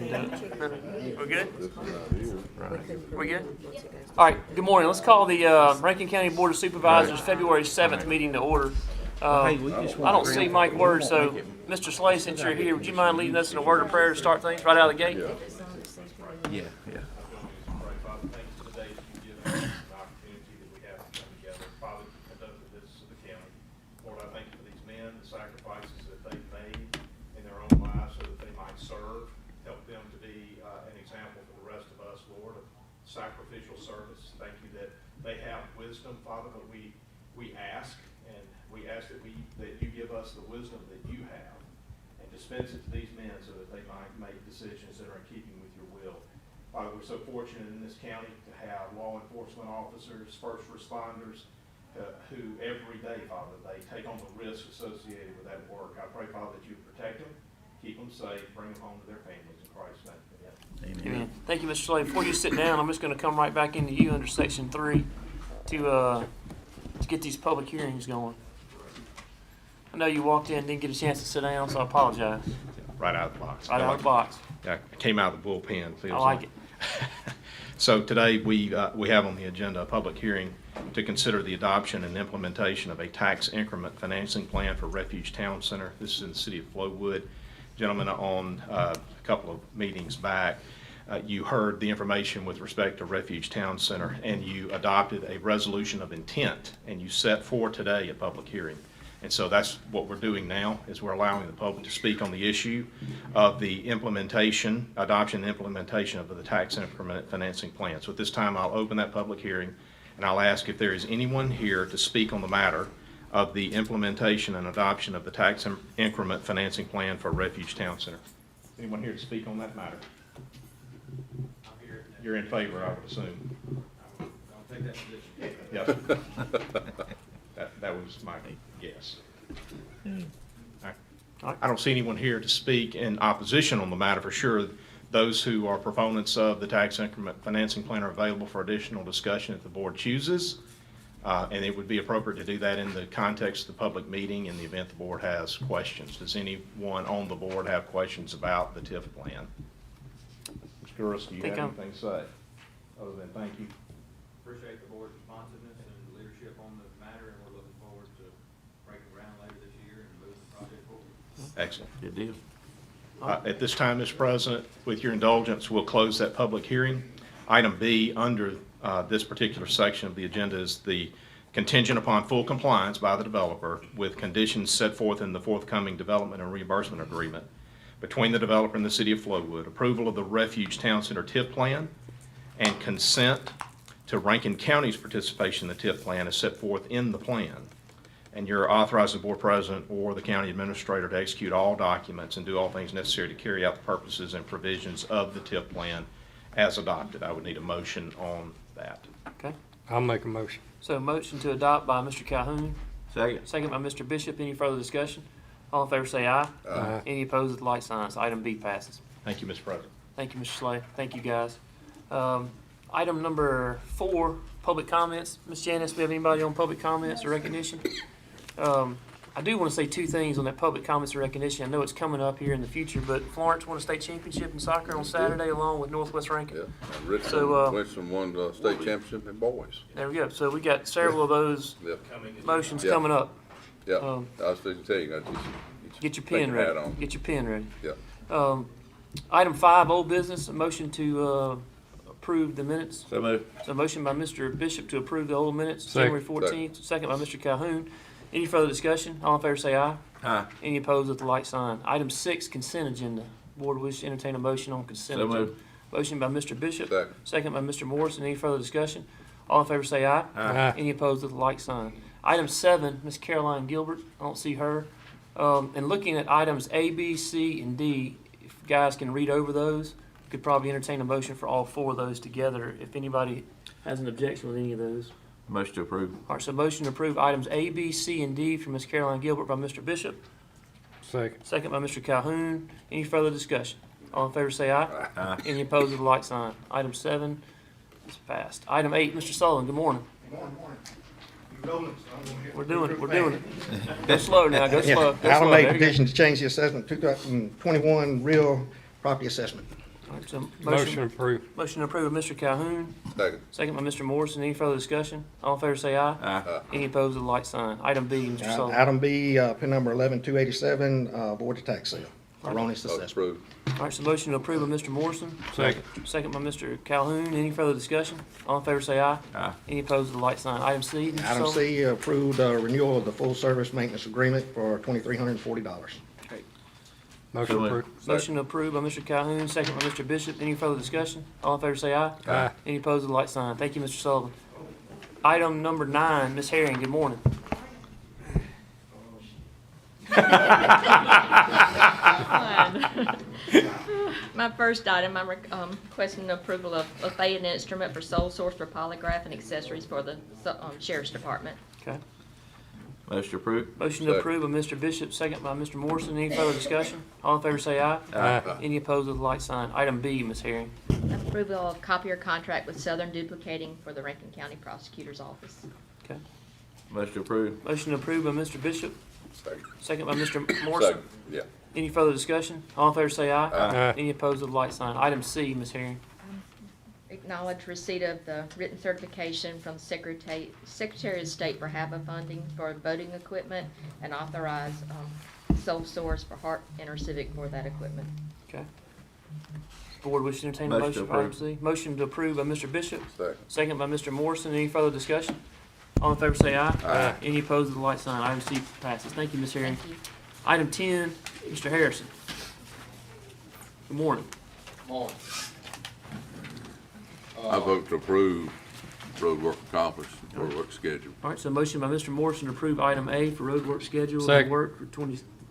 didn't do it. No. We're good? We good? All right, good morning. Let's call the Rankin County Board of Supervisors February 7th meeting to order. I don't see Mike Word, so Mr. Slay, since you're here, would you mind leading us in a word of prayer to start things right out of the gate? Yeah. Lord, I thank you for these men, the sacrifices that they've made in their own lives so that they might serve. Help them to be an example for the rest of us, Lord, of sacrificial service. Thank you that they have wisdom, Father, but we ask, and we ask that you give us the wisdom that you have and dispense it to these men so that they might make decisions that are in keeping with your will. Father, we're so fortunate in this county to have law enforcement officers, first responders, who every day, Father, they take on the risk associated with that work. I pray, Father, that you protect them, keep them safe, bring them home to their families in Christ's name. Amen. Thank you, Mr. Slay. Before you sit down, I'm just going to come right back into you under Section 3 to get these public hearings going. I know you walked in and didn't get a chance to sit down, so I apologize. Right out of the box. Right out of the box. Yeah, I came out of the bullpen. I like it. So today we have on the agenda a public hearing to consider the adoption and implementation of a tax increment financing plan for Refuge Town Center. This is in the city of Flowood. Gentlemen, on a couple of meetings back, you heard the information with respect to Refuge Town Center, and you adopted a resolution of intent, and you set for today a public hearing. And so that's what we're doing now, is we're allowing the public to speak on the issue of the implementation, adoption and implementation of the tax increment financing plan. So at this time, I'll open that public hearing, and I'll ask if there is anyone here to speak on the matter of the implementation and adoption of the tax increment financing plan for Refuge Town Center. Anyone here to speak on that matter? I'm here. You're in favor, I would assume. I'll take that position. Yes. That was my guess. I don't see anyone here to speak in opposition on the matter for sure. Those who are proponents of the tax increment financing plan are available for additional discussion if the board chooses. And it would be appropriate to do that in the context of the public meeting in the event the board has questions. Does anyone on the board have questions about the TIF plan? Mr. Gurris, do you have anything to say other than thank you? Appreciate the board's responsiveness and leadership on the matter, and we're looking forward to breaking ground later this year and moving the project forward. Excellent. Good deal. At this time, Mr. President, with your indulgence, we'll close that public hearing. Item B under this particular section of the agenda is the contingent upon full compliance by the developer with conditions set forth in the forthcoming development and reimbursement agreement between the developer and the city of Flowood, approval of the Refuge Town Center TIF plan, and consent to Rankin County's participation in the TIF plan as set forth in the plan. And you're authorizing the board president or the county administrator to execute all documents and do all things necessary to carry out the purposes and provisions of the TIF plan as adopted. I would need a motion on that. Okay. I'll make a motion. So motion to adopt by Mr. Calhoun. Second. Second by Mr. Bishop. Any further discussion? All in favor say aye. Aye. Any opposed with light signs. Item B passes. Thank you, Mr. President. Thank you, Mr. Slay. Thank you, guys. Item number 4, public comments. Ms. Janice, we have anybody on public comments or recognition? I do want to say 2 things on that public comments or recognition. I know it's coming up here in the future, but Florence won a state championship in soccer on Saturday along with Northwest Rankin. Yeah, and Richmond, So, Winston won the state championship in boys. There we go. So we got several of those Yep, motions Yeah. coming up. yep. Um, I was fixing to tell you, Get your Take pen your hat ready. on. Get your pen ready. Yeah. Item 5, old business, a motion to approve the minutes. So moved. So motion by Mr. Bishop to approve the old minutes, Second. January 14th. Second by Mr. Calhoun. Any further discussion? All in favor say aye. Aye. Any opposed with the light sign. Item 6, consent agenda. Board wishes to entertain a motion on consent So agenda. moved. Motion by Mr. Bishop. Second. Second by Mr. Morrison. Any further discussion? All in favor say aye. Aye. Any opposed with the like sign. Item 7, Ms. Caroline Gilbert. I don't see her. And looking at items A, B, C, and D, if you guys can read over those, we could probably entertain a motion for all 4 of those together if anybody has an objection with any of those. Motion to approve. All right, so motion to approve items A, B, C, and D from Ms. Caroline Gilbert by Mr. Bishop. Second. Second by Mr. Calhoun. Any further discussion? All in favor say aye. Aye. Any opposed with the like sign. Item 7 is passed. Item 8, Mr. Sullivan, good morning. We're doing it, we're doing it. Go slow now, go slow. Go I'll slow. make There a you go. petition to change the assessment, 2021 real property assessment. All right, so Motion approved. Motion approved by Mr. Calhoun, Second. second by Mr. Morrison. Any further discussion? All in favor say aye. Aye. Any opposed with a light sign. Item B, Mr. Sullivan. Item B, pin number 11287, Board of Tax Sale. Erroneous Motion assessment. approved. All right, so motion to approve by Mr. Morrison, Second. second by Mr. Calhoun. Any further discussion? All in favor say aye. Aye. Any opposed with a light sign. Item C, Mr. Item Sullivan. C, approved renewal of the full service maintenance agreement for $2,340. Motion Second. approved. Motion approved by Mr. Calhoun, second by Mr. Bishop. Any further discussion? All in favor say aye. Aye. Any opposed with a light sign. Thank you, Mr. Sullivan. Item number 9, Ms. Herring, good morning. My first item, I'm requesting the approval of a paid instrument for sole source for polygraph and accessories for the Sheriff's Department. Okay. Motion approved. Motion to Second. approve by Mr. Bishop, second by Mr. Morrison. Any further discussion? All in favor say aye. Aye. Any opposed with a light sign. Item B, Ms. Herring. Approval of copier contract with Southern Duplicating for the Rankin County Prosecutor's Office. Okay. Motion approved. Motion approved by Mr. Bishop, Second. second by Mr. Morrison. Second. Yeah. Any further discussion? All in favor say aye. Aye. Any opposed with a light sign. Item C, Ms. Herring. Acknowledge receipt of the written certification from Secretary of State for HAVA funding for voting equipment and authorize sole source for Hart Intercivic for that equipment. Okay. Board wishes to entertain a Motion to motion for item C. Motion to approve by Mr. Bishop, Second. second by Mr. Morrison. Any further discussion? All in favor say aye. Aye. Any opposed with a light sign. Item C passes. Thank you, Ms. Herring. Thank you. Item 10, Mr. Harrison. Good morning. I vote to approve road work accomplished, road work schedule. All right, so motion by Mr. Morrison to approve item A for road work schedule and Second. work for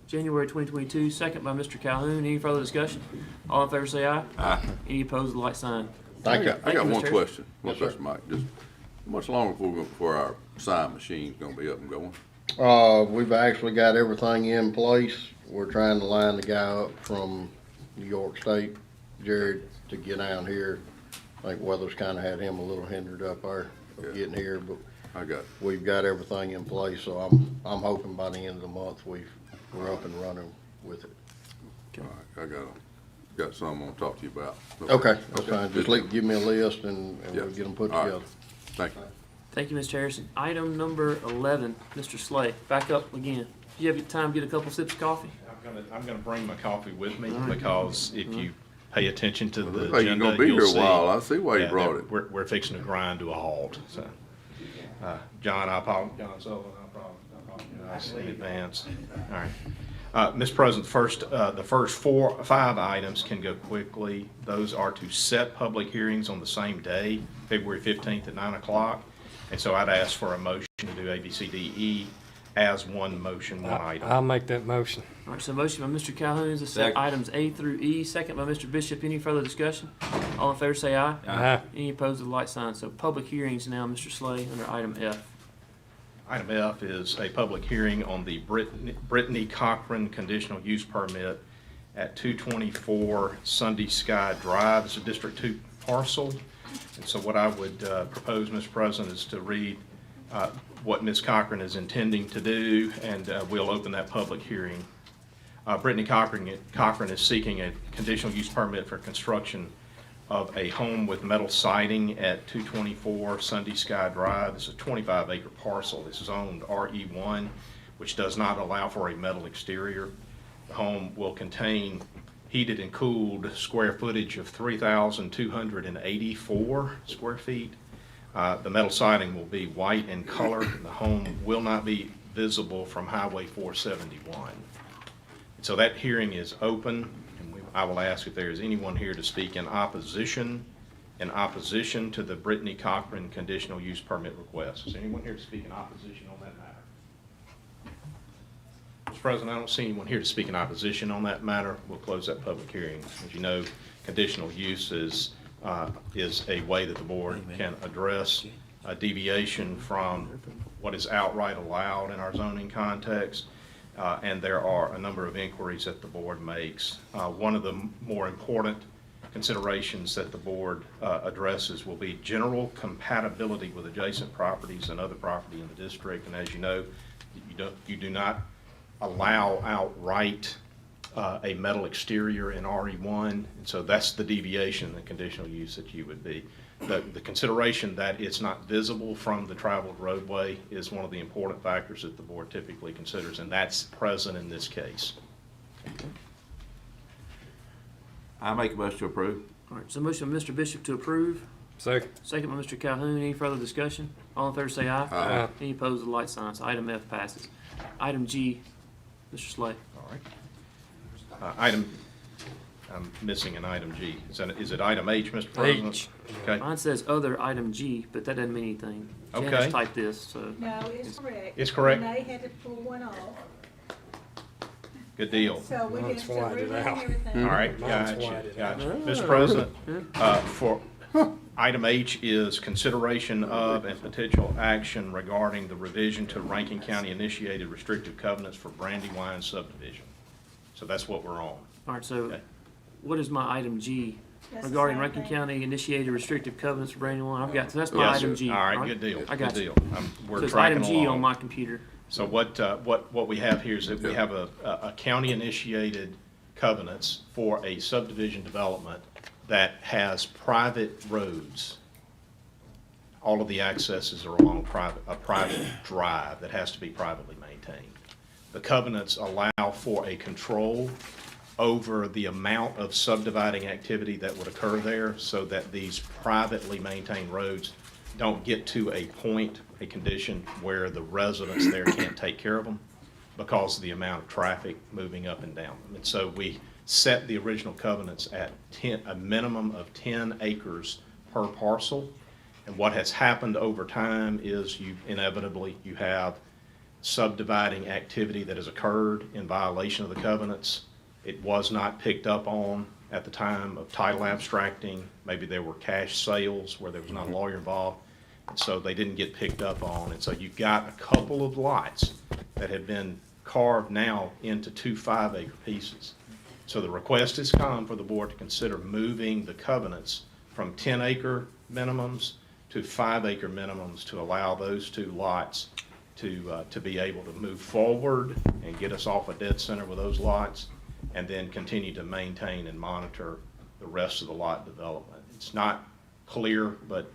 January 2022. Second by Mr. Calhoun. Any further discussion? All in favor say aye. Aye. Any opposed with a light sign. I got Thank you, one Mr. question. One Yes, sir. question, Mike. Just, how much longer before our sign machine's gonna be up and going? We've actually got everything in place. We're trying to line the guy up from New York State, Jared, to get down here. I think weather's kinda had him a little hindered up there Yeah. of getting here, but I got, we've got everything in place, so I'm hoping by the end of the month we're up and running with it. all right, got something I wanna talk to you about. Okay, that's fine. Good. Just give me a list and Yeah. we'll get them put All right. together. Thank you. Thank you, Mr. Harrison. Item number 11, Mr. Slay. Back up again. Do you have time to get a couple sips of coffee? I'm gonna bring my coffee with me because if you pay attention to the Looks like you're agenda, gonna be here you'll a see. while. I see why you Yeah, brought that it. We're fixing to grind to a halt, so. John Sullivan, I apologize in advance. All right. Mr. President, the first 5 items can go quickly. Those are to set public hearings on the same day, February 15th at 9 o'clock. And so I'd ask for a motion to do A, B, C, D, E as one motion, one item. I'll make that motion. All right, so motion by Mr. Calhoun to set Second. items A through E. Second by Mr. Bishop. Any further discussion? All in favor say aye. Aye. Any opposed with a light sign. So public hearings now, Mr. Slay, under item F. Item F is a public hearing on the Brittany Cochran conditional use permit at 224 Sunday Sky Drive. It's a District 2 parcel. And so what I would propose, Mr. President, is to read what Ms. Cochran is intending to do, and we'll open that public hearing. Brittany Cochran is seeking a conditional use permit for construction of a home with metal siding at 224 Sunday Sky Drive. This is a 25-acre parcel. This is owned RE1, which does not allow for a metal exterior. The home will contain heated and cooled square footage of 3,284 square feet. The metal siding will be white in color. The home will not be visible from Highway 471. So that hearing is open, and I will ask if there is anyone here to speak in opposition to the Brittany Cochran conditional use permit request. Is there anyone here to speak in opposition on that matter? Mr. President, I don't see anyone here to speak in opposition on that matter. We'll close that public hearing. As you know, conditional use is a way that the board can address a deviation from what is outright allowed in our zoning context. And there are a number of inquiries that the board makes. One of the more important considerations that the board addresses will be general compatibility with adjacent properties and other property in the district. And as you know, you do not allow outright a metal exterior in RE1, and so that's the deviation in the conditional use that you would be. The consideration that it's not visible from the traveled roadway is one of the important factors that the board typically considers, and that's present in this case. I make a motion to approve. All right, so motion by Mr. Bishop to approve, Second. second by Mr. Calhoun. Any further discussion? All in favor say aye. Aye. Any opposed with the light signs. Item F passes. Item G, Mr. Slay. All right. I'm missing an item G. Is it item H, Mr. President? H. Okay. Mine says other item G, but that doesn't mean anything. Okay. Janice typed this, so. No, it's correct. It's correct? Renee had to pull one off, Good deal. so we Mine's just whited rerun out. everything. All right, Mine's gotcha, whited gotcha. out. Mr. President, for item H is consideration of and potential action regarding the revision to Rankin County initiated restrictive covenants for Brandywine subdivision. So that's what we're on. All right, so Okay. what is my item G That's the regarding same Rankin thing. County initiated restrictive covenants for Brandywine? I've got, so that's my Yes, item sir. G. All right, good deal, I good got you. deal. So We're it's tracking item G on along. my computer. So what we have here is that we have a county-initiated covenants for a subdivision development that has private roads. All of the accesses are along a private drive that has to be privately maintained. The covenants allow for a control over the amount of subdividing activity that would occur there so that these privately maintained roads don't get to a point, a condition where the residents there can't take care of them because of the amount of traffic moving up and down them. And so we set the original covenants at a minimum of 10 acres per parcel. And what has happened over time is you have subdividing activity that has occurred in violation of the covenants. It was not picked up on at the time of title abstracting. Maybe there were cash sales where there was not a lawyer involved. And so they didn't get picked up on. And so you've got a couple of lots that have been carved now into 2 5-acre pieces. So the request has come for the board to consider moving the covenants from 10-acre minimums to 5-acre minimums to allow those 2 lots to be able to move forward and get us off a dead center with those lots, and then continue to maintain and monitor the rest of the lot development. It's not clear, but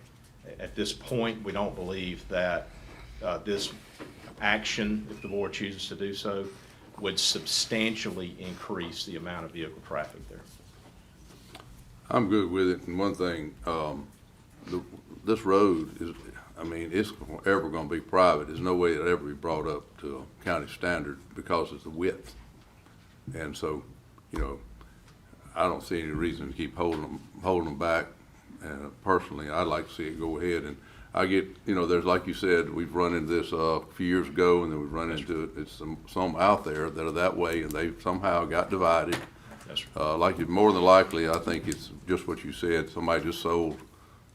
at this point, we don't believe that this action, if the board chooses to do so, would substantially increase the amount of vehicle traffic there. I'm good with it, and one thing, this road is, I mean, it's ever gonna be private. There's no way it'll ever be brought up to a county standard because it's the width. And so, you know, I don't see any reason to keep holding them back. And personally, I'd like to see it go ahead. And I get, you know, there's, like you said, we've run into this a few years ago, and then we've run into it. It's some out there that are that way, and they somehow got divided. Yes, sir. Like more than likely, I think it's just what you said. Somebody just sold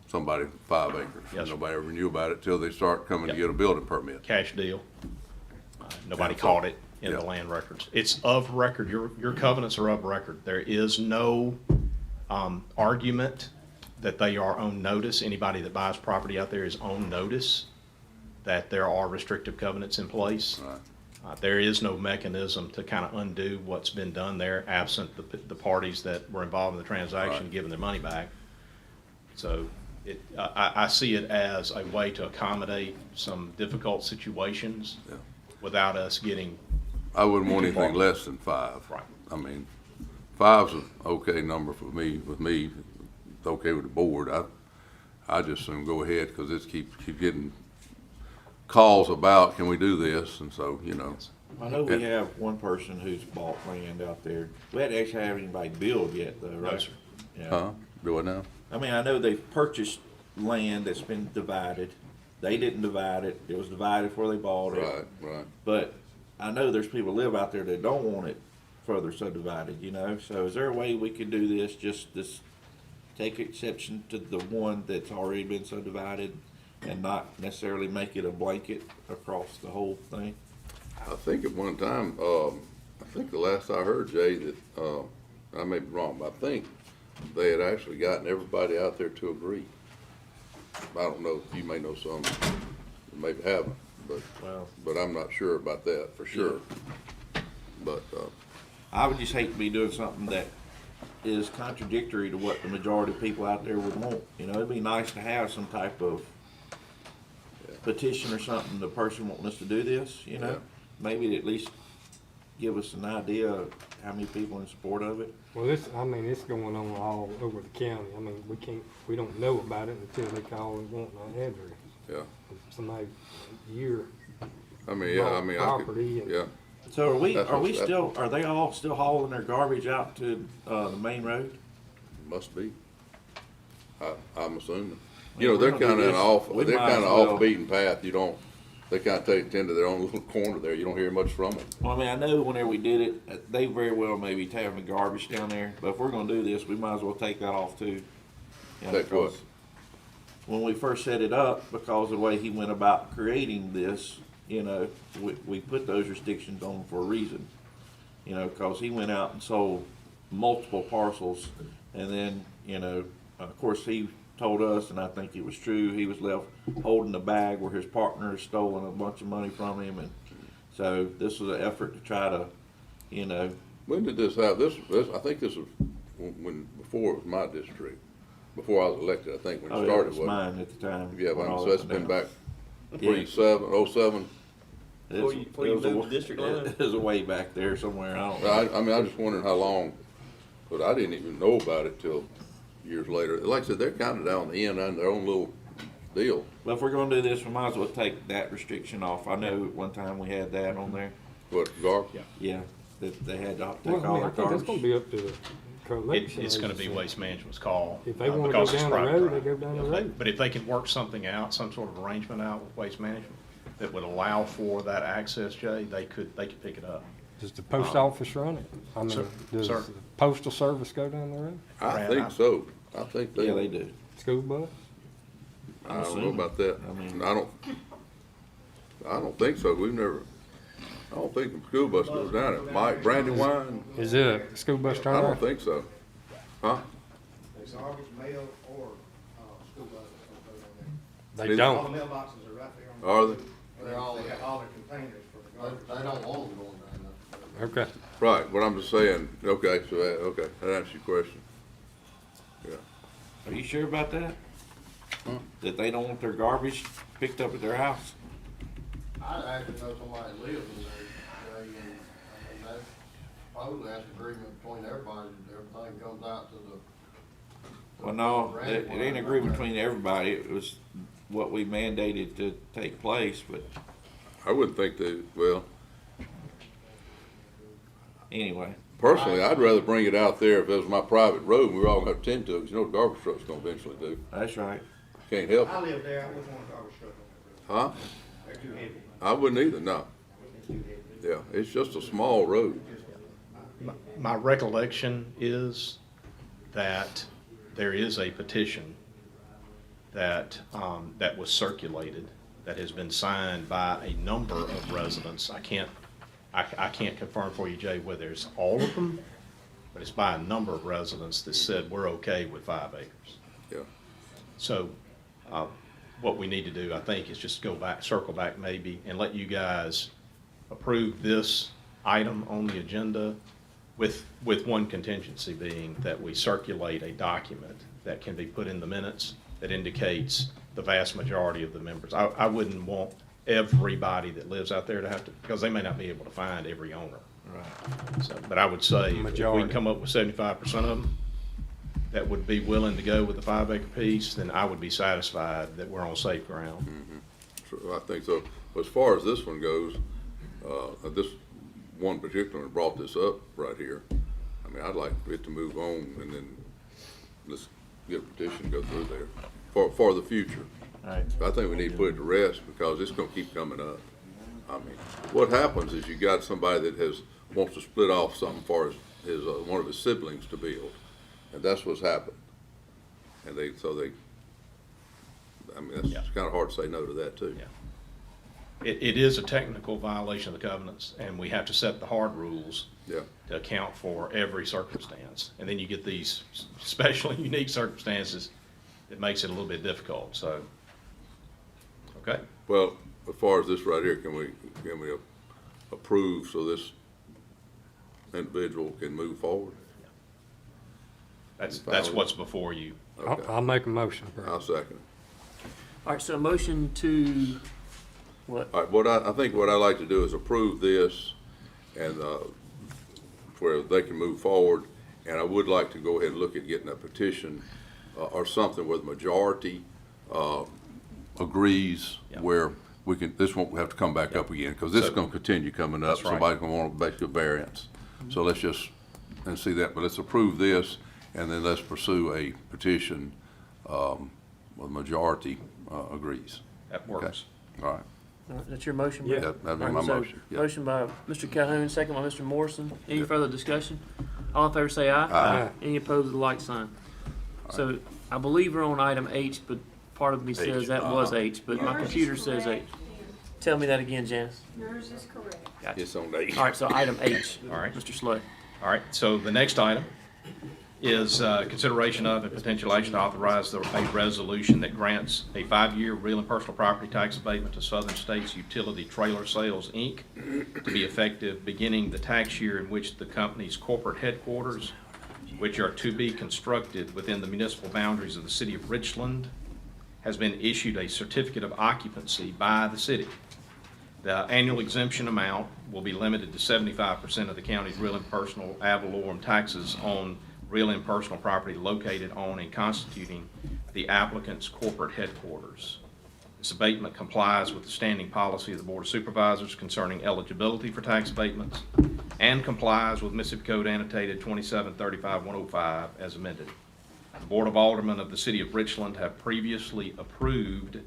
somebody 5 acres. Yes, And sir. nobody ever knew about it till they start coming to Yep. get a building permit. Cash deal. Nobody Yeah. caught it in Yeah. the land records. It's of record. Your covenants are of record. There is no argument that they are on notice. Anybody that buys property out there is on notice that there are restrictive covenants in place. Right. There is no mechanism to kind of undo what's been done there, absent the parties that were involved in the transaction Right. giving their money back. So I see it as a way to accommodate some difficult situations Yeah. without us getting, I wouldn't want Too far. anything less than 5. Right. I mean, 5's an okay number for me. With me, it's okay with the board. I just assume go ahead because this keep getting calls about, can we do this? And so, you know. I know we have one person who's bought land out there. We hadn't actually have anybody build yet though, right? sir. Yeah. Huh? Do it now? I mean, I know they've purchased land that's been divided. They didn't divide it. It was divided before they bought it. Right. But I know there's people live out there that don't want it further subdivided, you know? So is there a way we could do this, just this, take exception to the one that's already been subdivided and not necessarily make it a blanket across the whole thing? I think at one time, I think the last I heard, Jay, that, I may be wrong, but I think they had actually gotten everybody out there to agree. I don't know, you may know some, maybe haven't, Well, but I'm not sure about that for sure. But, I would just hate to be doing something that is contradictory to what the majority of people out there would want. You know, it'd be nice to have some type of petition or something, the person wanting us to do this, you know? Yeah. Maybe at least give us an idea of how many people in support of it. Well, it's going on all over the county. I mean, we don't know about it until they call and want an address. Yeah, Somebody, year. I mean, yeah, I mean, I Property could, and- yeah. So That's what's are they all still hauling their garbage out to, the main road? Must be. I'm assuming. You know, they're We're gonna do kinda this. off, We they're might as kinda well. off the beaten path. You don't, they kinda tend to their own little corner there. You don't hear much from them. Well, I mean, I know whenever we did it, they very well may be having the garbage down there, but if we're gonna do this, we might as well take that off too. You know, Take what? because when we first set it up, because of the way he went about creating this, you know, we put those restrictions on for a reason. You know, cause he went out and sold multiple parcels, and then, you know, of course, he told us, and I think it was true, he was left holding the bag where his partner had stolen a bunch of money from him, and so this was an effort to try to, you know, When did this happen? This, I think this was before it was my district. Before I was elected, I think, when it oh, yeah, it started. was wasn't mine at the time. it? Yeah, when all so that it's went been down. back pre-07. Before you moved the district line? It was a way back there somewhere, I don't know. I mean, I just wondered how long, but I didn't even know about it till years later. Like I said, they're kinda down the end on their own little deal. Well, if we're gonna do this, we might as well take that restriction off. I know one time we had that on there, What, garbage? Yeah. yeah, that they had to Well, take I all mean, their I think that's gonna garbage. be up to the It's collection. gonna be agency. Waste Management's call. If they wanna go because it's down the private road, drive. they go down the If they- road. But if they can work something out, some sort of arrangement out with Waste Management that would allow for that access, Jay, they could pick it up. Does the post office run it? I mean, Sir. does Sir. the postal service go down the road? I think so. I think Yeah, they do. School bus? I don't know about that. I mean- I don't think so. I don't think the school bus goes down it. Mike, Brandywine, Is it a school bus I turn don't around? think so. Huh? There's garbage, mail, or, school buses that go down They there. Is- don't. All the mailboxes are right there on the. Are they? They're all, They got all the containers for the garbage. they don't want them going down there. Okay. Right, but I'm just saying, okay, so that answers your question. Yeah. Are you sure about that? That they don't want their garbage picked up at their house? I actually know somebody that lives in there, Jay, and, I mean, that's, supposedly that's agreement between everybody, that everything comes out to the. Well, no, it ain't agreement between everybody. It was what we mandated to take place, but I wouldn't think they, well, anyway. personally, I'd rather bring it out there if it was my private road and we were all gonna tend to it, 'cause you know the garbage truck's gonna eventually do. That's right. Can't help I it. live there, I wouldn't want a garbage truck on that road. Huh? They're too heavy. I wouldn't either, no. They're too heavy. Yeah, it's just a small road. My recollection is that there is a petition that was circulated, that has been signed by a number of residents. I can't confirm for you, Jay, whether it's all of them, but it's by a number of residents that said, we're okay with 5 acres. Yeah. So, what we need to do, I think, is just circle back maybe, and let you guys approve this item on the agenda with one contingency being that we circulate a document that can be put in the minutes that indicates the vast majority of the members. I wouldn't want everybody that lives out there to have to, because they may not be able to find every owner. Right. So, but I would say, if we Majority. can come up with 75% of them that would be willing to go with the 5 acre piece, then I would be satisfied that we're on safe ground. So I think so. As far as this one goes, this one particular one brought this up right here. I mean, I'd like it to move on and then let's get a petition, go through there for the future. Right. I think we need to put it to rest because it's gonna keep coming up. I mean, what happens is you got somebody that wants to split off something for his one of his siblings to build, and that's what's happened. And I mean, Yeah. it's kinda hard to say no to that too. Yeah. It is a technical violation of the covenants, and we have to set the hard rules Yeah. to account for every circumstance. And then you get these special and unique circumstances that makes it a little bit difficult, so. Okay, Well, as far as this right here, can we approve so this individual can move forward? That's what's before you. Okay. I'll make a motion. I'll second. All right, so a motion to, what? All right, I think what I'd like to do is approve this and, where they can move forward. And I would like to go ahead and look at getting a petition, or something where the majority, agrees Yeah. where we can, this won't have to come back up again, because this is So- gonna continue coming up. That's right. Somebody's gonna want basically a variance. So let's just, and see that, but let's approve this, and then let's pursue a petition, where the majority, agrees. That works. All right. All right, that's your motion, Yeah. Brett? That'd be All my right, so motion, yeah. Motion by Mr. Calhoun, second by Mr. Morrison. Any further discussion? All in favor say aye. Aye. Any opposed with the like sign. So I believe we're on item H, but part of me says H. that was H, but my Yours is computer says H. correct. Tell me that again, Janice. Yours is correct. Gotcha. It's on eight. All right, so item H. All right. Mr. Slay. All right, so the next item is consideration of and potential action to authorize a resolution that grants a 5-year real and personal property tax abatement to Southern States Utility Trailer Sales, Inc., to be effective beginning the tax year in which the company's corporate headquarters, which are to be constructed within the municipal boundaries of the city of Richland, has been issued a certificate of occupancy by the city. The annual exemption amount will be limited to 75% of the county's real and personal ad valorem taxes on real and personal property located on and constituting the applicant's corporate headquarters. This abatement complies with the standing policy of the Board of Supervisors concerning eligibility for tax abatements and complies with Mississippi Code annotated 2735-105 as amended. The Board of Aldermen of the City of Richland have previously approved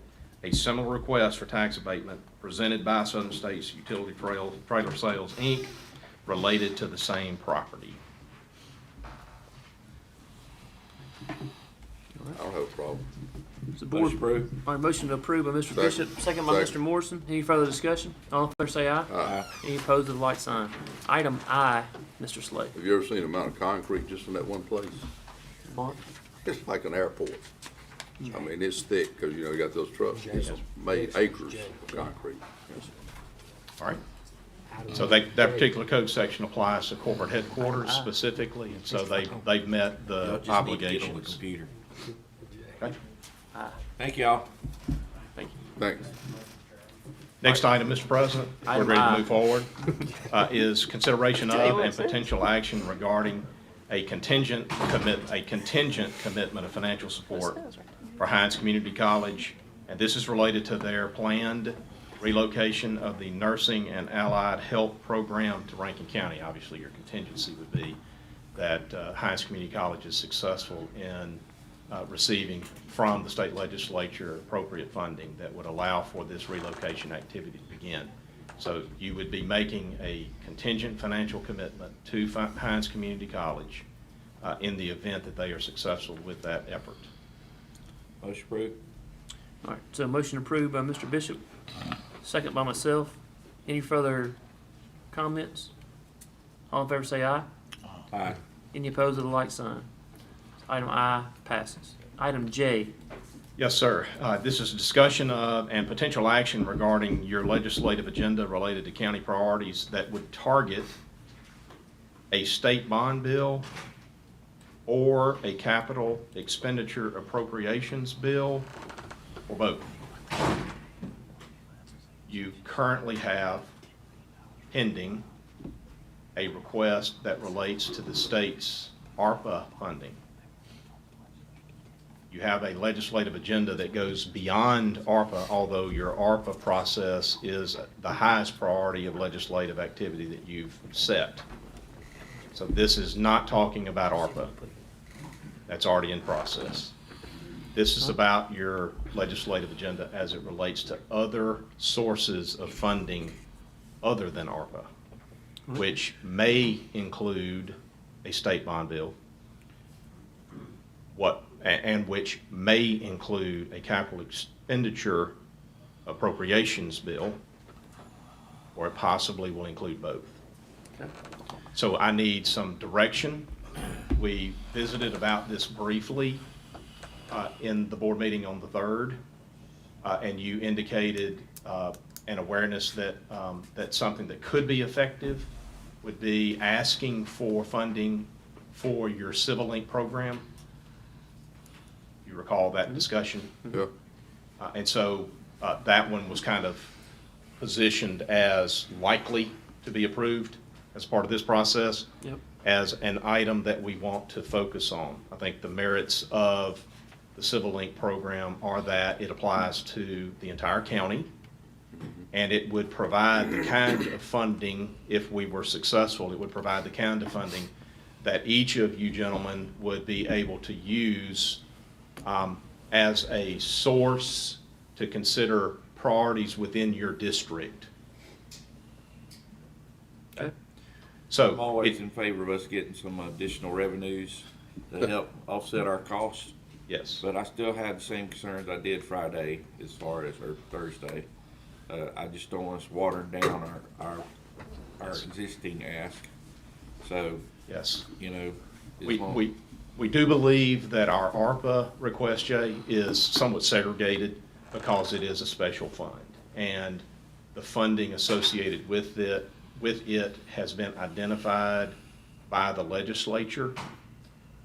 a similar request for tax abatement presented by Southern States Utility Trailer Sales, Inc., related to the same property. I don't have a problem. Is the board, Motion approved. all right, motion to approve by Mr. Second. Bishop, second by Second. Mr. Morrison. Any further discussion? All in favor say aye. Aye. Any opposed with the like sign. Item I, Mr. Slay. Have you ever seen the amount of concrete just in that one place? Mark? It's like an airport. I mean, it's thick, because, you know, you got those trucks, it's made acres of concrete. All right. So that particular code section applies to corporate headquarters specifically, and so they've met the obligations. computer. Okay. Thank y'all. Thank you. Thanks. Next item, Mr. President, we're Item ready I. to move forward, is consideration Jay, of what's and that? potential action regarding a contingent commitment of financial support for Hines Community College, and this is related to their planned relocation of the nursing and allied health program to Rankin County. Obviously, your contingency would be that Hines Community College is successful in receiving from the state legislature appropriate funding that would allow for this relocation activity to begin. So you would be making a contingent financial commitment to Hines Community College in the event that they are successful with that effort. Motion approved. All right, so motion approved by Mr. Bishop, second by myself. Any further comments? All in favor say aye. Aye. Any opposed with the like sign. Item I passes. Item J. Yes, sir. This is a discussion of and potential action regarding your legislative agenda related to county priorities that would target a state bond bill or a capital expenditure appropriations bill, or both. You currently have pending a request that relates to the state's ARPA funding. You have a legislative agenda that goes beyond ARPA, although your ARPA process is the highest priority of legislative activity that you've set. So this is not talking about ARPA. That's already in process. This is about your legislative agenda as it relates to other sources of funding other than ARPA, which may include a state bond bill, and which may include a capital expenditure appropriations bill, or it possibly will include both. Okay. So I need some direction. We visited about this briefly in the board meeting on the 3rd, and you indicated an awareness that that's something that could be effective would be asking for funding for your Civil Link program. You recall that discussion? Yeah. And so that one was kind of positioned as likely to be approved as part of this process. Yep. As an item that we want to focus on. I think the merits of the Civil Link program are that it applies to the entire county, and it would provide the kind of funding, if we were successful, it would provide the kind of funding that each of you gentlemen would be able to use as a source to consider priorities within your district. Okay. So I'm always in favor of us getting some additional revenues to help offset our costs, yes. but I still have the same concerns I did Friday as far as, or Thursday. I just don't want us watering down our existing ask. So, Yes. you know, as We, long- we do believe that our ARPA request, Jay, is somewhat segregated because it is a special fund. And the funding associated with it has been identified by the legislature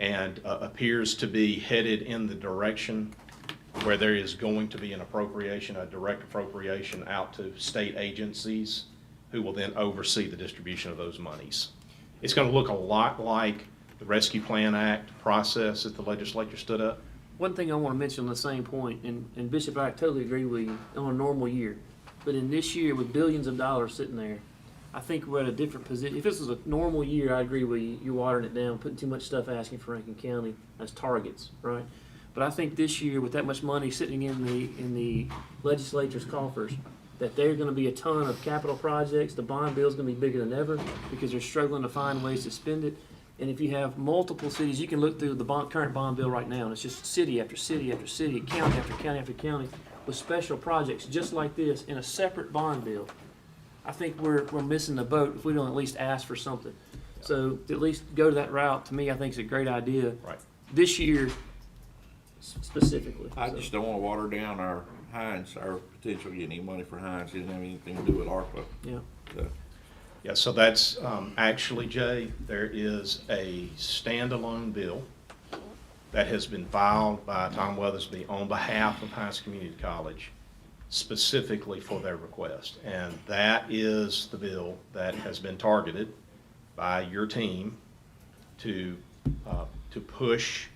and appears to be headed in the direction where there is going to be an appropriation, a direct appropriation out to state agencies who will then oversee the distribution of those monies. It's going to look a lot like the Rescue Plan Act process that the legislature stood up. One thing I want to mention on the same point, and Bishop, I totally agree with you on a normal year, but in this year with billions of dollars sitting there, I think we're at a different position. If this was a normal year, I agree with you. You're watering it down, putting too much stuff asking for Rankin County as targets, right? But I think this year, with that much money sitting in the legislature's coffers, that there's going to be a ton of capital projects. The bond bill is going to be bigger than ever because they're struggling to find ways to spend it. And if you have multiple cities, you can look through the current bond bill right now, and it's just city after city after city, county after county after county, with special projects just like this in a separate bond bill. I think we're missing the boat if we don't at least ask for something. So to at least go to that route, to me, I think is a great idea. Right. This year, specifically. I So, just don't want to water down our Hines, our potential getting any money for Hines. It didn't have anything to do with ARPA. yeah. So, Yeah, so that's actually, Jay, there is a standalone bill that has been filed by Tom Weathersby on behalf of Hines Community College specifically for their request. And that is the bill that has been targeted by your team to push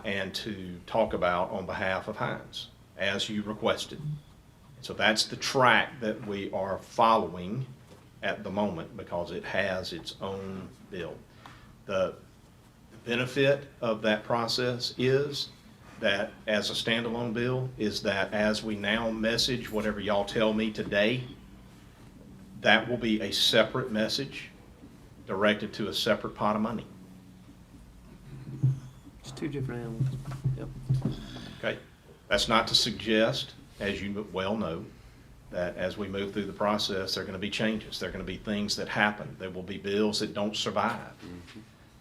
and to talk about on behalf of Hines, as you requested. So that's the track that we are following at the moment because it has its own bill. The benefit of that process is that as a standalone bill is that as we now message whatever y'all tell me today, that will be a separate message directed to a separate pot of money. It's two different animals. Yep. Okay? That's not to suggest, as you well know, that as we move through the process, there are going to be changes. There are going to be things that happen. There will be bills that don't survive.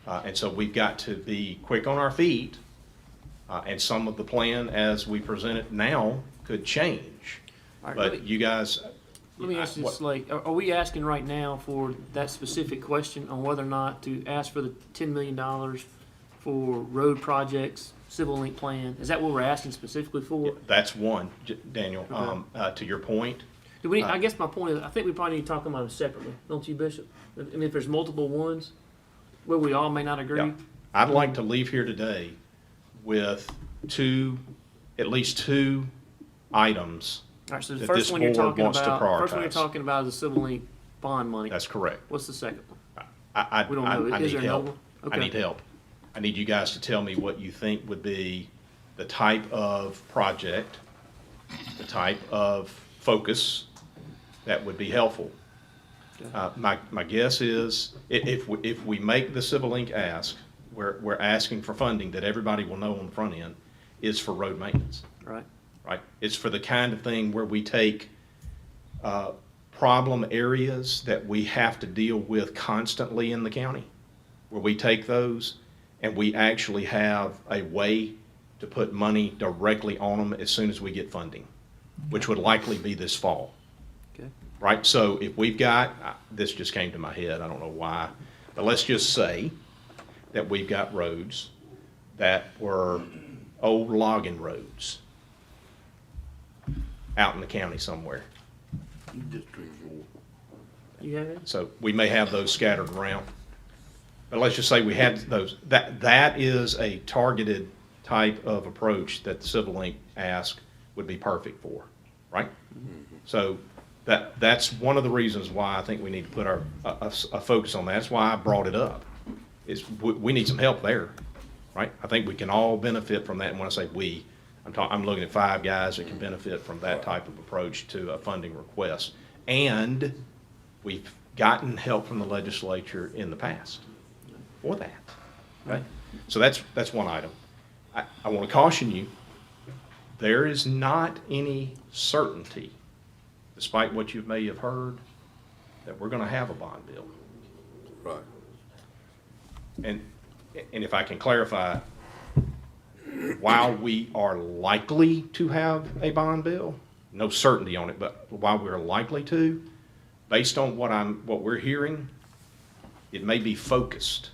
And so we've got to be quick on our feet, and some of the plan as we present it now could change. All right, But you guys. Let me ask you this, what- like, are we asking right now for that specific question on whether or not to ask for the $10 million for road projects, civil link plan? Is that what we're asking specifically for? That's one, Daniel. Okay. To your point, Do we? I guess my point is, I think we probably need to talk about them separately, don't you, Bishop? I mean, if there's multiple ones where we all may not agree. yeah, I'd like to leave here today with at least two items. All right, so the that first this one you're board talking wants to about, first one you're prioritize. talking about is the civil link bond money. That's correct. What's the second one? I We don't know. I Is need there another help. one? I Okay. need help. I need you guys to tell me what you think would be the type of project, the type of focus that would be helpful. My guess is if we make the Civil Link ask, we're asking for funding that everybody will know on the front end is for road maintenance. Right. Right? It's for the kind of thing where we take problem areas that we have to deal with constantly in the county, where we take those and we actually have a way to put money directly on them as soon as we get funding, which would likely be this fall. Okay. right? So if we've got, this just came to my head, I don't know why, but let's just say that we've got roads that were old logging roads out in the county somewhere. You have it? So we may have those scattered around. But let's just say we had those. That is a targeted type of approach that the Civil Link ask would be perfect for, right? So that's one of the reasons why I think we need to put a focus on that. That's why I brought it up. Is we need some help there, right? I think we can all benefit from that. And when I say we, I'm looking at 5 guys that can benefit from that type of approach to a funding request. And we've gotten help from the legislature in the past for that, right? So that's one item. I want to caution you, there is not any certainty, despite what you may have heard, that we're going to have a bond bill. Right. And if I can clarify, while we are likely to have a bond bill, no certainty on it, but while we're likely to, based on what we're hearing, it may be focused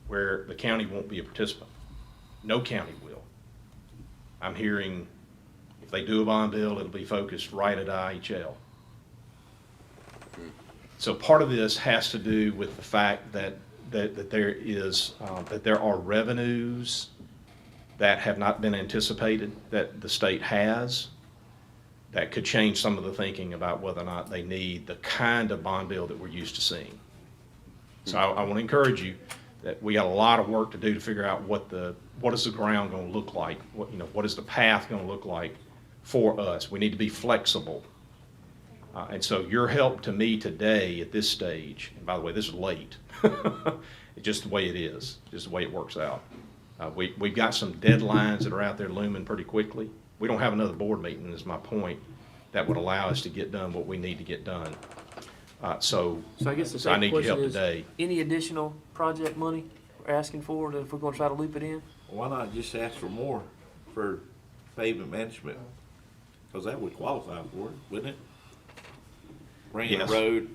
where the county won't be a participant. No county will. I'm hearing if they do a bond bill, it'll be focused right at IHL. So part of this has to do with the fact that there are revenues that have not been anticipated that the state has that could change some of the thinking about whether or not they need the kind of bond bill that we're used to seeing. So I want to encourage you that we got a lot of work to do to figure out what is the ground going to look like, what is the path going to look like for us. We need to be flexible. And so your help to me today at this stage, and by the way, this is late, it's just the way it is, just the way it works out. We've got some deadlines that are out there looming pretty quickly. We don't have another board meeting, is my point, that would allow us to get done what we need to get done. So I guess the I second need your question help is, today. any additional project money we're asking for, that if we're gonna try to loop it in? Why not just ask for more for pavement management? Because that would qualify for it, wouldn't it? Bringing a Yes. road,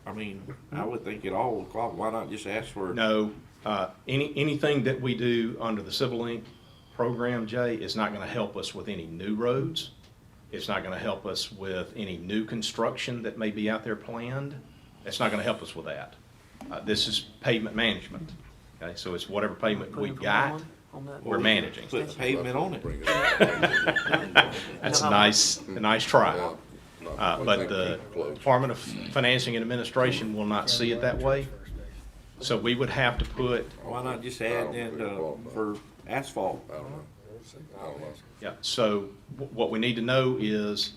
I mean, I would think it all would qualify. Why not just ask for? No, anything that we do under the Civil Link program, Jay, is not going to help us with any new roads. It's not going to help us with any new construction that may be out there planned. It's not going to help us with that. This is pavement management. Okay, so it's whatever pavement Put we've in for got, money on that? we're managing. Put pavement on it. Bring it up. That's a nice try. Yeah. No, But I think the we're close. Department of Financing and Administration will not see it that way. So we would have to put, Why not just add in for asphalt? I don't know. I don't know. yeah, so what we need to know is,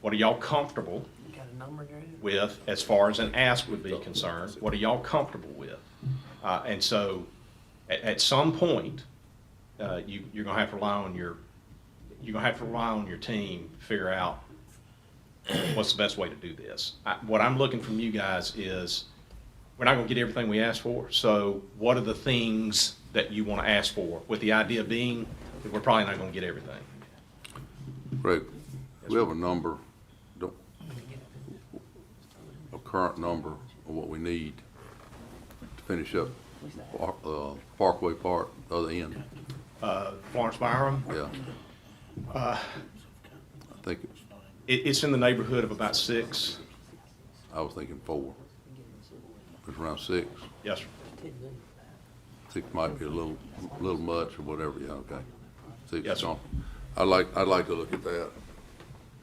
what are y'all comfortable You got a number in your head? with as far as an ask would be concerned? What are y'all comfortable with? And so at some point, you're gonna have to rely on your team to figure out what's the best way to do this. What I'm looking from you guys is, we're not gonna get everything we ask for, so what are the things that you wanna ask for? With the idea being that we're probably not gonna get everything. Greg, we have a number, a current number of what we need to finish up Parkway Park, other end. Florence Byram, Yeah. I think it's in the neighborhood of about 6. I was thinking 4. It's around 6. Yes, sir. 6 might be a little much or whatever. Yeah, okay. 6 Yes, is sir. on. I'd like to look at that.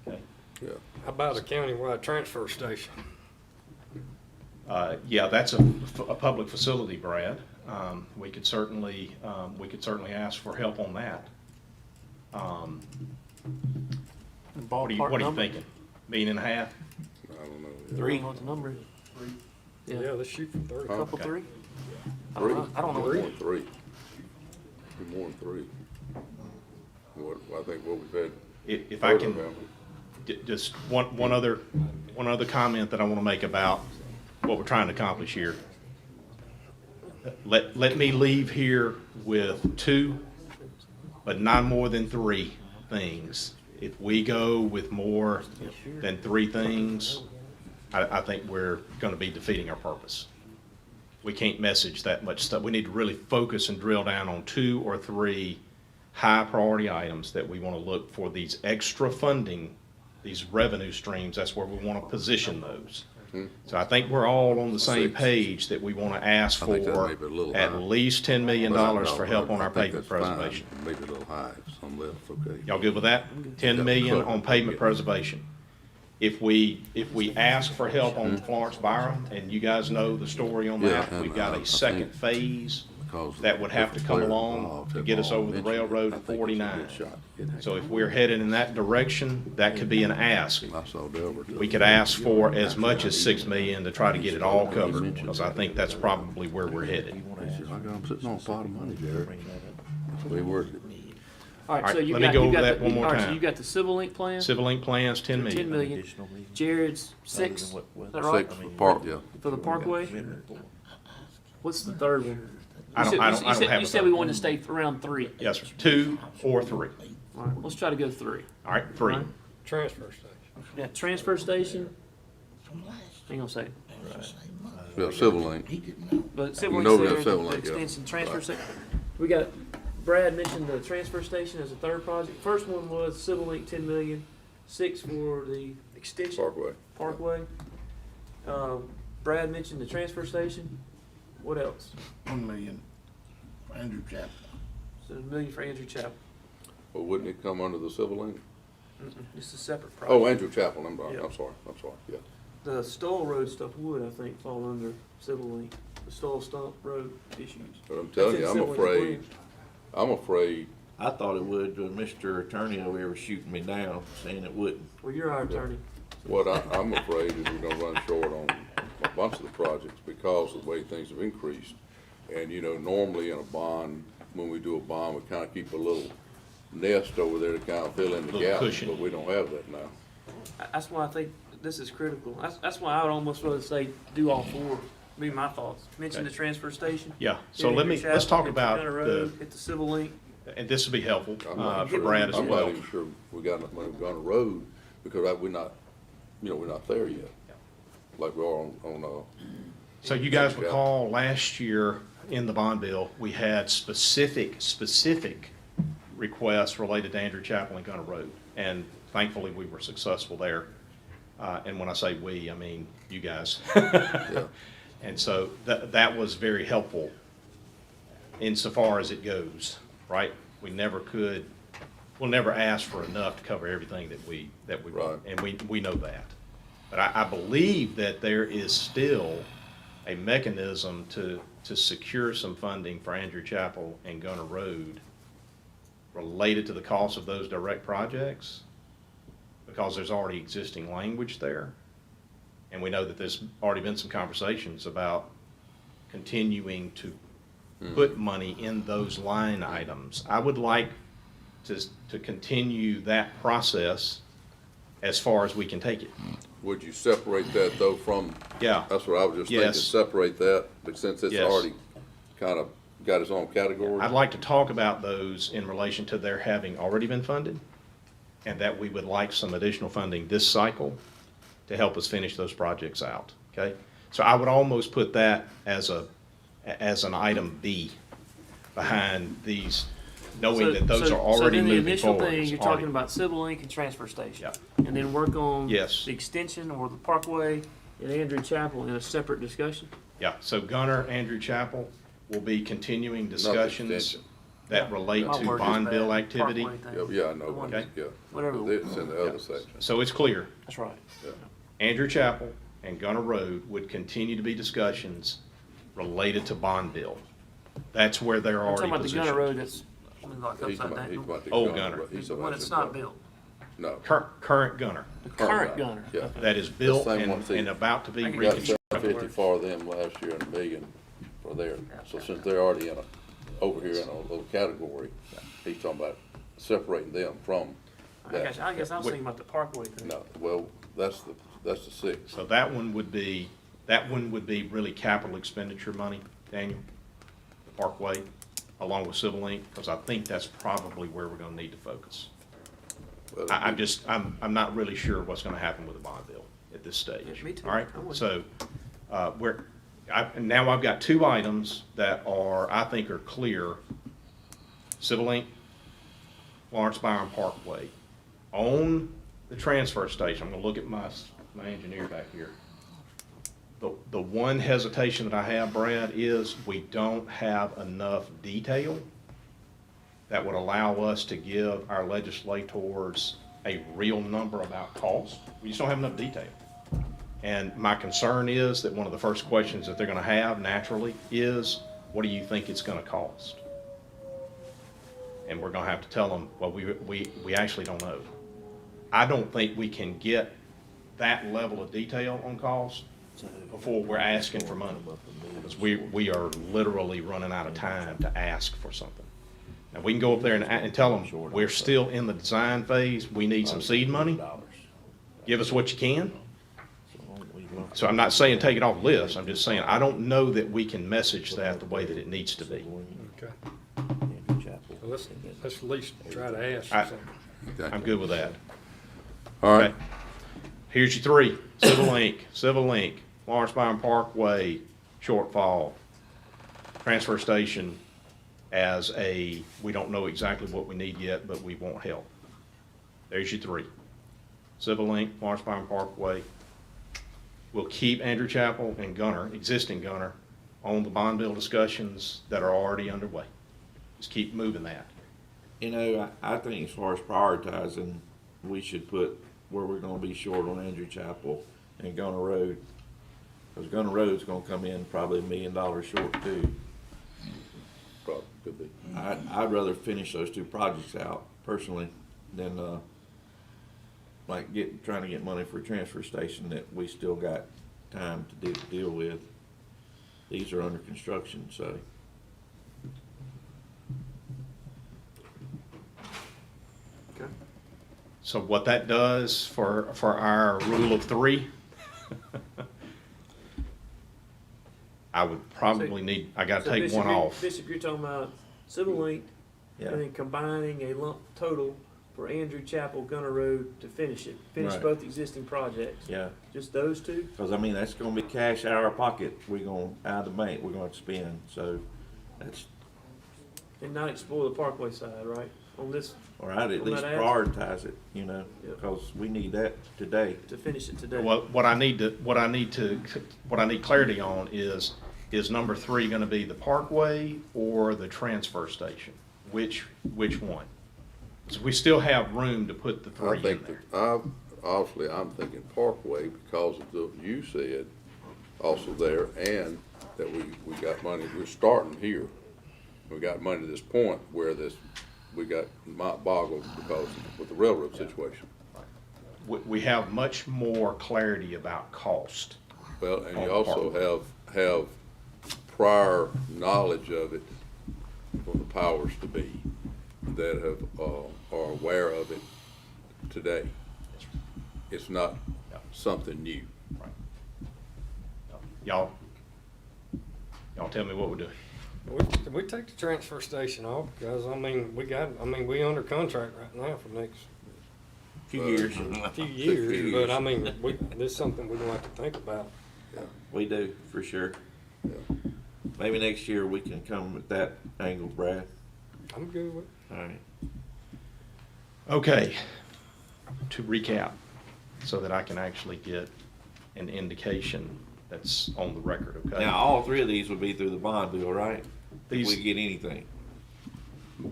Okay. Yeah. How about a countywide transfer station? Yeah, that's a public facility, Brad. We could certainly ask for help on that. What are you Ballpark number? thinking? $1.5 million? I don't know. I don't know what the number is. Yeah, let's shoot for 30. Couple, Okay. 3? Three? I don't know. More than 3. More than 3. What, I think what we've had. If I can, just one other comment that I want to make about what we're trying to accomplish here. Let me leave here with 2, but not more than 3 things. If we go with more than 3 things, I think we're gonna be defeating our purpose. We can't message that much stuff. We need to really focus and drill down on 2 or 3 high priority items that we wanna look for these extra funding, these revenue streams. That's where we wanna position those. So I think we're all on the same 6. page that we wanna ask I think that for may be a little at high. least $10 million for help on our I think pavement that's fine. preservation. Maybe a little high, some left, okay. Y'all good with that? 10 million on pavement preservation. If we ask for help on Florence Byron, and you guys know the story on Yeah, that, and we've got I a second think phase Because that would have to come players along involved to have get us all over the mentioned it. railroad I at think it's a 49. good shot. It has- So if we're headed in that direction, that could be an ask. I saw Delbert. We could ask for as much as 6 million to try to get it all covered, because I think that's probably where we're headed. He says, I got him sitting on a pot of money, Jared. That's the way he worded it. All right, so Alright, you let me got, go you over got that the, one more all right, so time. you got the Civil Link plan, Civil Link plans, 10 10 million. million. Jared's 6, is that right? 6 for park, yeah. For the Parkway? What's the third one? I don't have You a said third we one. wanted to stay around 3. Yes, sir. 2 or 3. All right, let's try to go 3. All right, 3. All right. Transfer station. Yeah, transfer station. Hang on a second. Yeah, Civil Link. But Civil No, Link's yeah, there, Civil the Link, yeah. extension, transfer Right. station. We got, Brad mentioned the transfer station as a third project. First one was Civil Link, 10 million, 6 for the extension. Parkway. Parkway. Brad mentioned the transfer station. What else? 1 million, Andrew Chapel. So $1 million for Andrew Chapel. Well, wouldn't it come under the Civil Link? It's a separate project. Oh, Andrew Chapel, I'm Yeah. sorry, yeah. The Stoll Road stuff would, I think, fall under Civil Link. The Stoll Stump Road issues. But I'm telling you, That's in I'm Civil Link afraid, plans. I'm afraid, I thought it would, but Mr. Attorney over here was shooting me down, saying it wouldn't. Well, you're our attorney. what I'm afraid is we're gonna run short on a bunch of the projects because of the way things have increased. And, you know, normally in a bond, when we do a bond, we kinda keep a little nest over there to kinda fill in the Little gaps, cushion. but we don't have that now. That's why I think this is critical. That's why I would almost rather say do all 4. Be my thoughts. Mention Okay. the transfer station. Yeah, so hit let Andrew me, Chapel, let's talk hit about Gunner the, Road, hit the Civil Link. and this will be helpful I'm not for sure- Brad as I'm well. not even sure we got enough money to go on the road because we're not, you know, we're not there yet. Like we are on So you guys Yeah. recall last year in the bond bill, we had specific requests related to Andrew Chapel and Gunner Road. And thankfully, we were successful there. And when I say we, I mean you guys. And so that was very helpful insofar as it goes, right? We'll never ask for enough to cover everything that we want. Right. And we know that. But I believe that there is still a mechanism to secure some funding for Andrew Chapel and Gunner Road related to the cost of those direct projects, because there's already existing language there. And we know that there's already been some conversations about continuing to put money in those line items. I would like to continue that process as far as we can take it. Would you separate that though from, Yeah. that's what I was just thinking, Yes. separate that, but since it's Yes. already kind of got its own category? I'd like to talk about those in relation to their having already been funded, and that we would like some additional funding this cycle to help us finish those projects out, okay? So I would almost put that as an item B behind these, knowing that those are already moving So then the initial forward. thing, It's you're already- talking about Civil Link and transfer station. Yeah. And then work on Yes. the extension or the Parkway and Andrew Chapel in a separate discussion. Yeah, so Gunner, Andrew Chapel will be continuing Not the discussions extension. that relate My to word is bond bad. bill activity. Parkway thing. Yeah, I know, Okay. yeah. Whatever. It's in the other section. So it's clear. That's right. Andrew Chapel and Gunner Road would continue to be discussions related to bond bill. That's where they're I'm talking already about the Gunner positioned. Road that's, I mean, like He's upside about, he's down. about the Old Gunner. he's The about one the- that's not built. No. Current Gunner, Current Gunner. Yeah. that is built same and one, see. and about to be I can We got reconstructed. 750 for them last year and $1 million for there. So since they're already over here in a little category, he's talking about separating them from that. I guess I was thinking about the Parkway thing. No, well, that's the 6. So that one would be really capital expenditure money, Daniel, the Parkway, along with Civil Link, because I think that's probably where we're gonna need to focus. Well, I'm not really sure what's gonna happen with the bond bill at this stage. Yeah, me too. All right, I'm with so, now I've got two items that I think are clear. Civil Link, Lawrence Byron Parkway. On the transfer station, I'm gonna look at my engineer back here. The one hesitation that I have, Brad, is we don't have enough detail that would allow us to give our legislators a real number about cost. We just don't have enough detail. And my concern is that one of the first questions that they're gonna have naturally is, what do you think it's gonna cost? And we're gonna have to tell them, well, we actually don't know. I don't think we can get that level of detail on cost before we're asking for money. Because we are literally running out of time to ask for something. Now, we can go up there and tell them, we're still in the design phase, we need some seed money. Give us what you can. So I'm not saying take it off the list, I'm just saying, I don't know that we can message that the way that it needs to be. Okay. So let's at least try to ask for something. I'm good with that. All right. Okay. Here's your three: Civil Link, Lawrence Byron Parkway, shortfall, transfer station as we don't know exactly what we need yet, but we want help. There's your three: Civil Link, Lawrence Byron Parkway. We'll keep Andrew Chapel and existing Gunner, on the bond bill discussions that are already underway. Just keep moving that. You know, I think as far as prioritizing, we should put where we're gonna be short on Andrew Chapel and Gunner Road. Cause Gunner Road's gonna come in probably $1 million short too. Probably could be. I'd rather finish those two projects out personally than, trying to get money for a transfer station that we still got time to deal with. These are under construction, so. So what that does for our rule of three, I would probably I gotta So take Bishop, one off. Bishop, you're talking about Civil Link, Yeah. and then combining a lump total for Andrew Chapel, Gunner Road to finish it. Finish Right. both existing projects. Yeah, Just those two? cause I mean, that's gonna be cash out of our pocket, out of the bank, we're gonna have to spend, so that's, And not explore the Parkway side, right? On this, or I'd at On least that ask? prioritize it, Yeah. cause we need that today. to finish it today. What I need clarity on is number three gonna be the Parkway or the transfer station? Which one? So we still have room to put the I three in think there. obviously, I'm thinking Parkway because of the, you said, also there, and that we got money, we're starting here. We got money to this point where we got boggled because with the railroad situation. We have much more clarity about cost. Well, and On you the also have prior knowledge of it from the powers to be that are aware of it today. It's not something new. Y'all tell me what we're doing. We take the transfer station off, because, we under contract right now for next Few years, few years, but this is something we're gonna have to think about. we do, for sure. Yeah. Maybe next year we can come with that angle, Brad. I'm good with it. Alright. Okay, to recap, so that I can actually get an indication that's on the record, okay? Now, all three of these would be through the bond bill, right? If These- we get anything.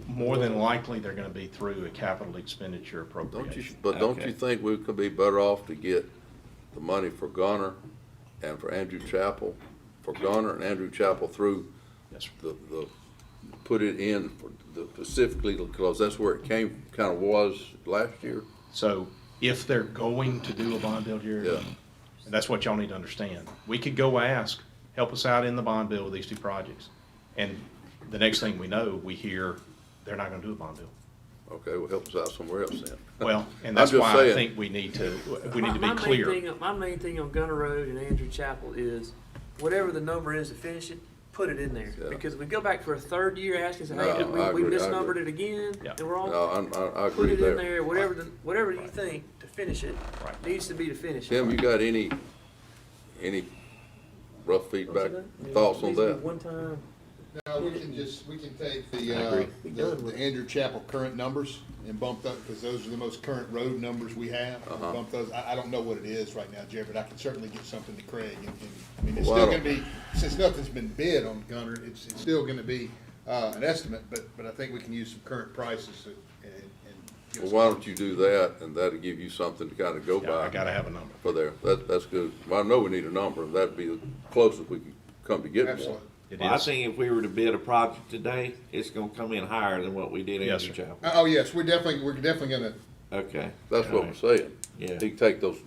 More than likely, they're gonna be through a capital expenditure Don't you, appropriation. but don't Okay. you think we could be better off to get the money for Gunner and for Andrew Chapel, for Gunner and Andrew Chapel through Yes, sir. the put it in for specifically because that's where it kind of was last year? So if they're going to do a bond bill, Jerry, Yeah. and that's what y'all need to understand, we could go ask, help us out in the bond bill with these two projects. And the next thing we know, we hear they're not gonna do a bond bill. Okay, well, help us out somewhere else then. Well, and I'm that's just why I saying. think we need to be My main clear. My main thing on Gunner Road and Andrew Chapel is, whatever the number is to finish it, put it in there. Yeah. Because if we go back for a third year asking, say, hey, No, I we agree, I misnumbered agree. it again, Yeah. and we're all, No, I put agree it in there. there, whatever you think to finish it, Right. needs to be to finish it. Tim, you got any rough feedback, thoughts on Needs to be that? One time. No, we can take I agree. the Andrew Chapel current numbers and bump that, because those are the most current road numbers we have. Bump those, I don't know what it is right now, Jerry, but I can certainly get something to Craig. And I mean, it's Well, still I gonna be, since nothing's been bid on Gunner, it's still gonna be, an estimate, but I think we can use some current prices and give Well, us- why don't you do that, and that'll give you something to kind of go Yeah, I by gotta have a number. for there. That's good. Well, I know we need a number, and that'd be the closest we could come to getting one. Absolutely. It Well, I is. think if we were to bid a project today, it's gonna come in higher than what we did in Yes, Andrew sir. Chapel. Oh, yes, we're definitely gonna, Okay. That's what I'm saying. Yeah. He can take those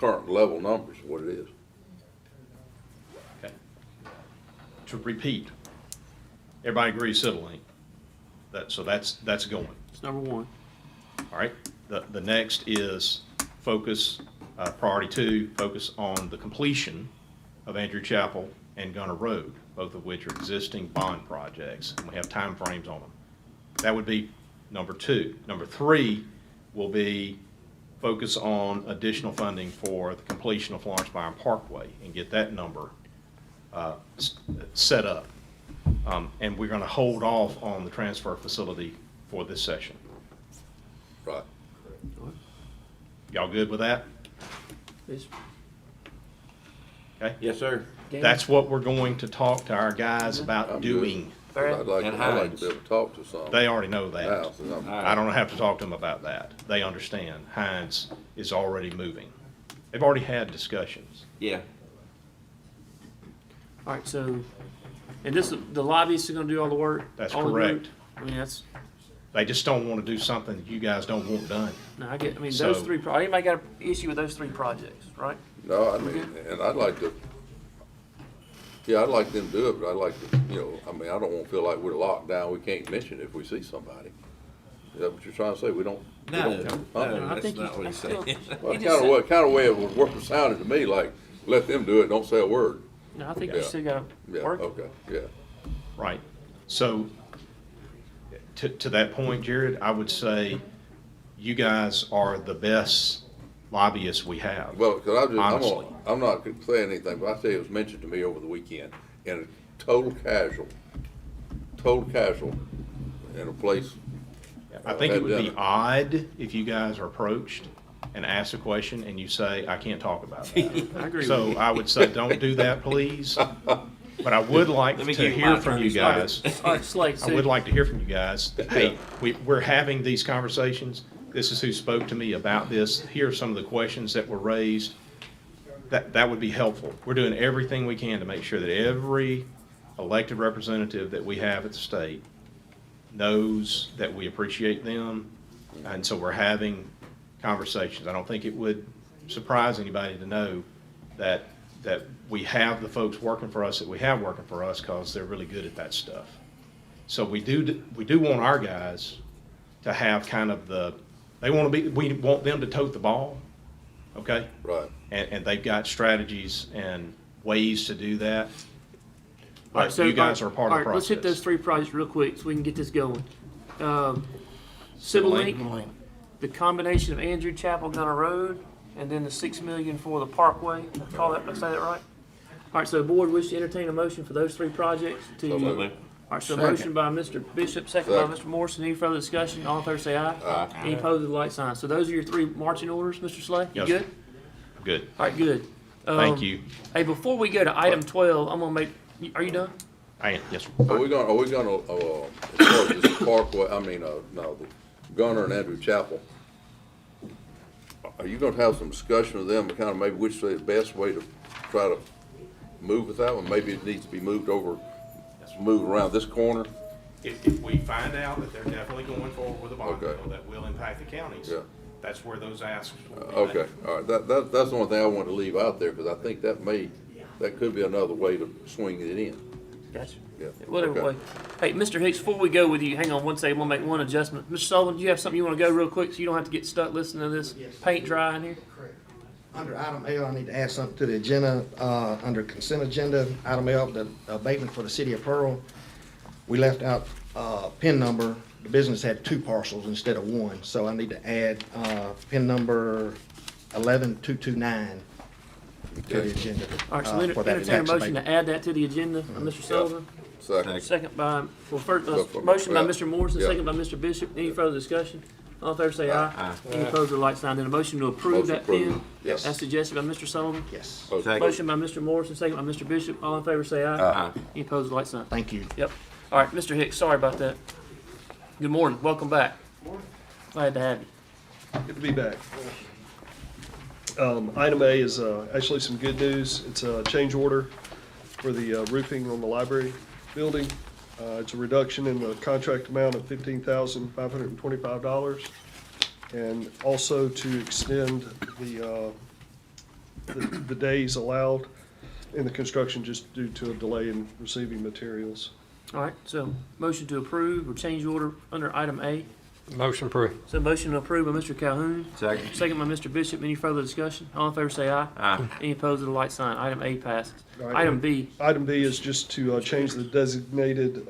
current level numbers, what it is. Okay. To repeat, everybody agrees civil ain't? So that's going. It's number one. All right, the next is focus, priority 2, focus on the completion of Andrew Chapel and Gunner Road, both of which are existing bond projects, and we have timeframes on them. That would be number 2. Number 3 will be focus on additional funding for the completion of Florence Byron Parkway and get that number set up. And we're gonna hold off on the transfer facility for this session. Right. Y'all good with that? It's Okay? Yes, sir. game. That's what we're going to talk to our guys about I'm doing. Fair. I'd like And to be Hines. able to talk to some. They already know Now, that. since I'm- I don't have to talk to them about that. They understand. Hines is already moving. They've already had discussions. Yeah. All right, so, and the lobbyists are gonna do all the work? That's all the work? correct. I mean, that's, They just don't want to do something that you guys don't want done. no, I get, I mean, So- those three, anybody got an issue with those three projects, right? No, I mean, and I'd like to, yeah, I'd like them to do it, but I'd like to, I mean, I don't want to feel like we're locked down, we can't mention it if we see somebody. Is that what you're trying to say? We don't? we No, don't- huh? no, I that's think not what I he's still- saying. Well, he kind just said- of way it was sounded to me like, let them do it, don't say a word. No, I think you Yeah. still gotta Yeah, work. okay, yeah. Right. So, to that point, Jared, I would say you guys are the best lobbyists we have. Well, cause Honestly. I'm not saying anything, but I tell you, it was mentioned to me over the weekend in a total casual in a place. I think it would be Had dinner. odd if you guys are approached and asked a question and you say, I can't talk about that. I agree with So you. I would say, don't do that, please. But I would like Let me to give you hear my from you attorney's guys. All right, Slade, I would like to hear from you guys, that, hey, we're having these conversations. This is who spoke to me about this. Here are some of the questions that were raised. That would be helpful. We're doing everything we can to make sure that every elected representative that we have at the state knows that we appreciate them. And so we're having conversations. I don't think it would surprise anybody to know that we have the folks working for us that we have working for us because they're really good at that stuff. So we do want our guys to have kind of we want them to tote the ball, okay? Right. And they've got strategies and ways to do that. All right, But so, you guys are part of the all right, let's hit those process. three projects real quick so we can get this going. Civil Link, the combination of Andrew Chapel Gunner Road, and then the $6 million for the Parkway. Did I say that right? All right, so the board wish to entertain a motion for those three projects to. So moved. All right, so motion by Mr. Bishop, second by Mr. Morrison. Any further discussion? All in favor say aye. Aye. Any opposed with the light sign. So those are your three marching orders, Mr. Slay? You Yes, good? sir. Good. All right, good. Thank you. Hey, before we go to item 12, I'm gonna make, are you done? Yes, sir. Are we gonna, as far as this Parkway, no, the Gunner and Andrew Chapel, are you gonna have some discussion with them, kind of maybe which way the best way to try to move with that one? Maybe it needs to be moved around this corner? If we find out that they're definitely going forward with a bond Okay. deal that will impact the counties, Yeah. that's where those asks will be Okay, made. all right, that's the only thing I wanted to leave out there, because I think that could be another way to swing it in. Gotcha. Yeah. Whatever Okay. way. Hey, Mr. Hicks, before we go with you, hang on one second, I'm gonna make one adjustment. Mr. Sullivan, do you have something you wanna go real quick so you don't have to get stuck listening to this paint dry in here? Under item L, I need to add something to the agenda, under consent agenda, item L, the abatement for the city of Pearl. We left out, PIN number, the business had 2 parcels instead of 1, so I need to add, PIN number 11229 to the agenda. All right, so we for that entertain a tax motion abatement. to add that to the agenda. Mr. Sullivan? Second. Second by, well, first, Go for it. motion by Yeah. Mr. Morrison, Yeah. second by Mr. Bishop. Any further discussion? All in favor say aye. Aye. Any opposed, the like sign. Then a motion to approve Motion that approved. PIN. Yes. As suggested by Mr. Sullivan. Yes, Second. Motion by Mr. Morrison, second by Mr. Bishop. All in favor say aye. Aye. Any opposed, the like sign. thank you. Yep. All right, Mr. Hicks, sorry about that. Good morning, welcome back. Glad to have you. Good to be back. Item A is actually some good news. It's a change order for the roofing on the library building. It's a reduction in the contract amount of $15,525, and also to extend the days allowed in the construction just due to a delay in receiving materials. All right, so motion to approve or change order under item A. Motion approved. So motion to approve by Mr. Calhoun, Second. second by Mr. Bishop. Any further discussion? All in favor say aye. Aye. Any opposed, the like sign. Item A passes. All right, Item B, Item B is just to change the designated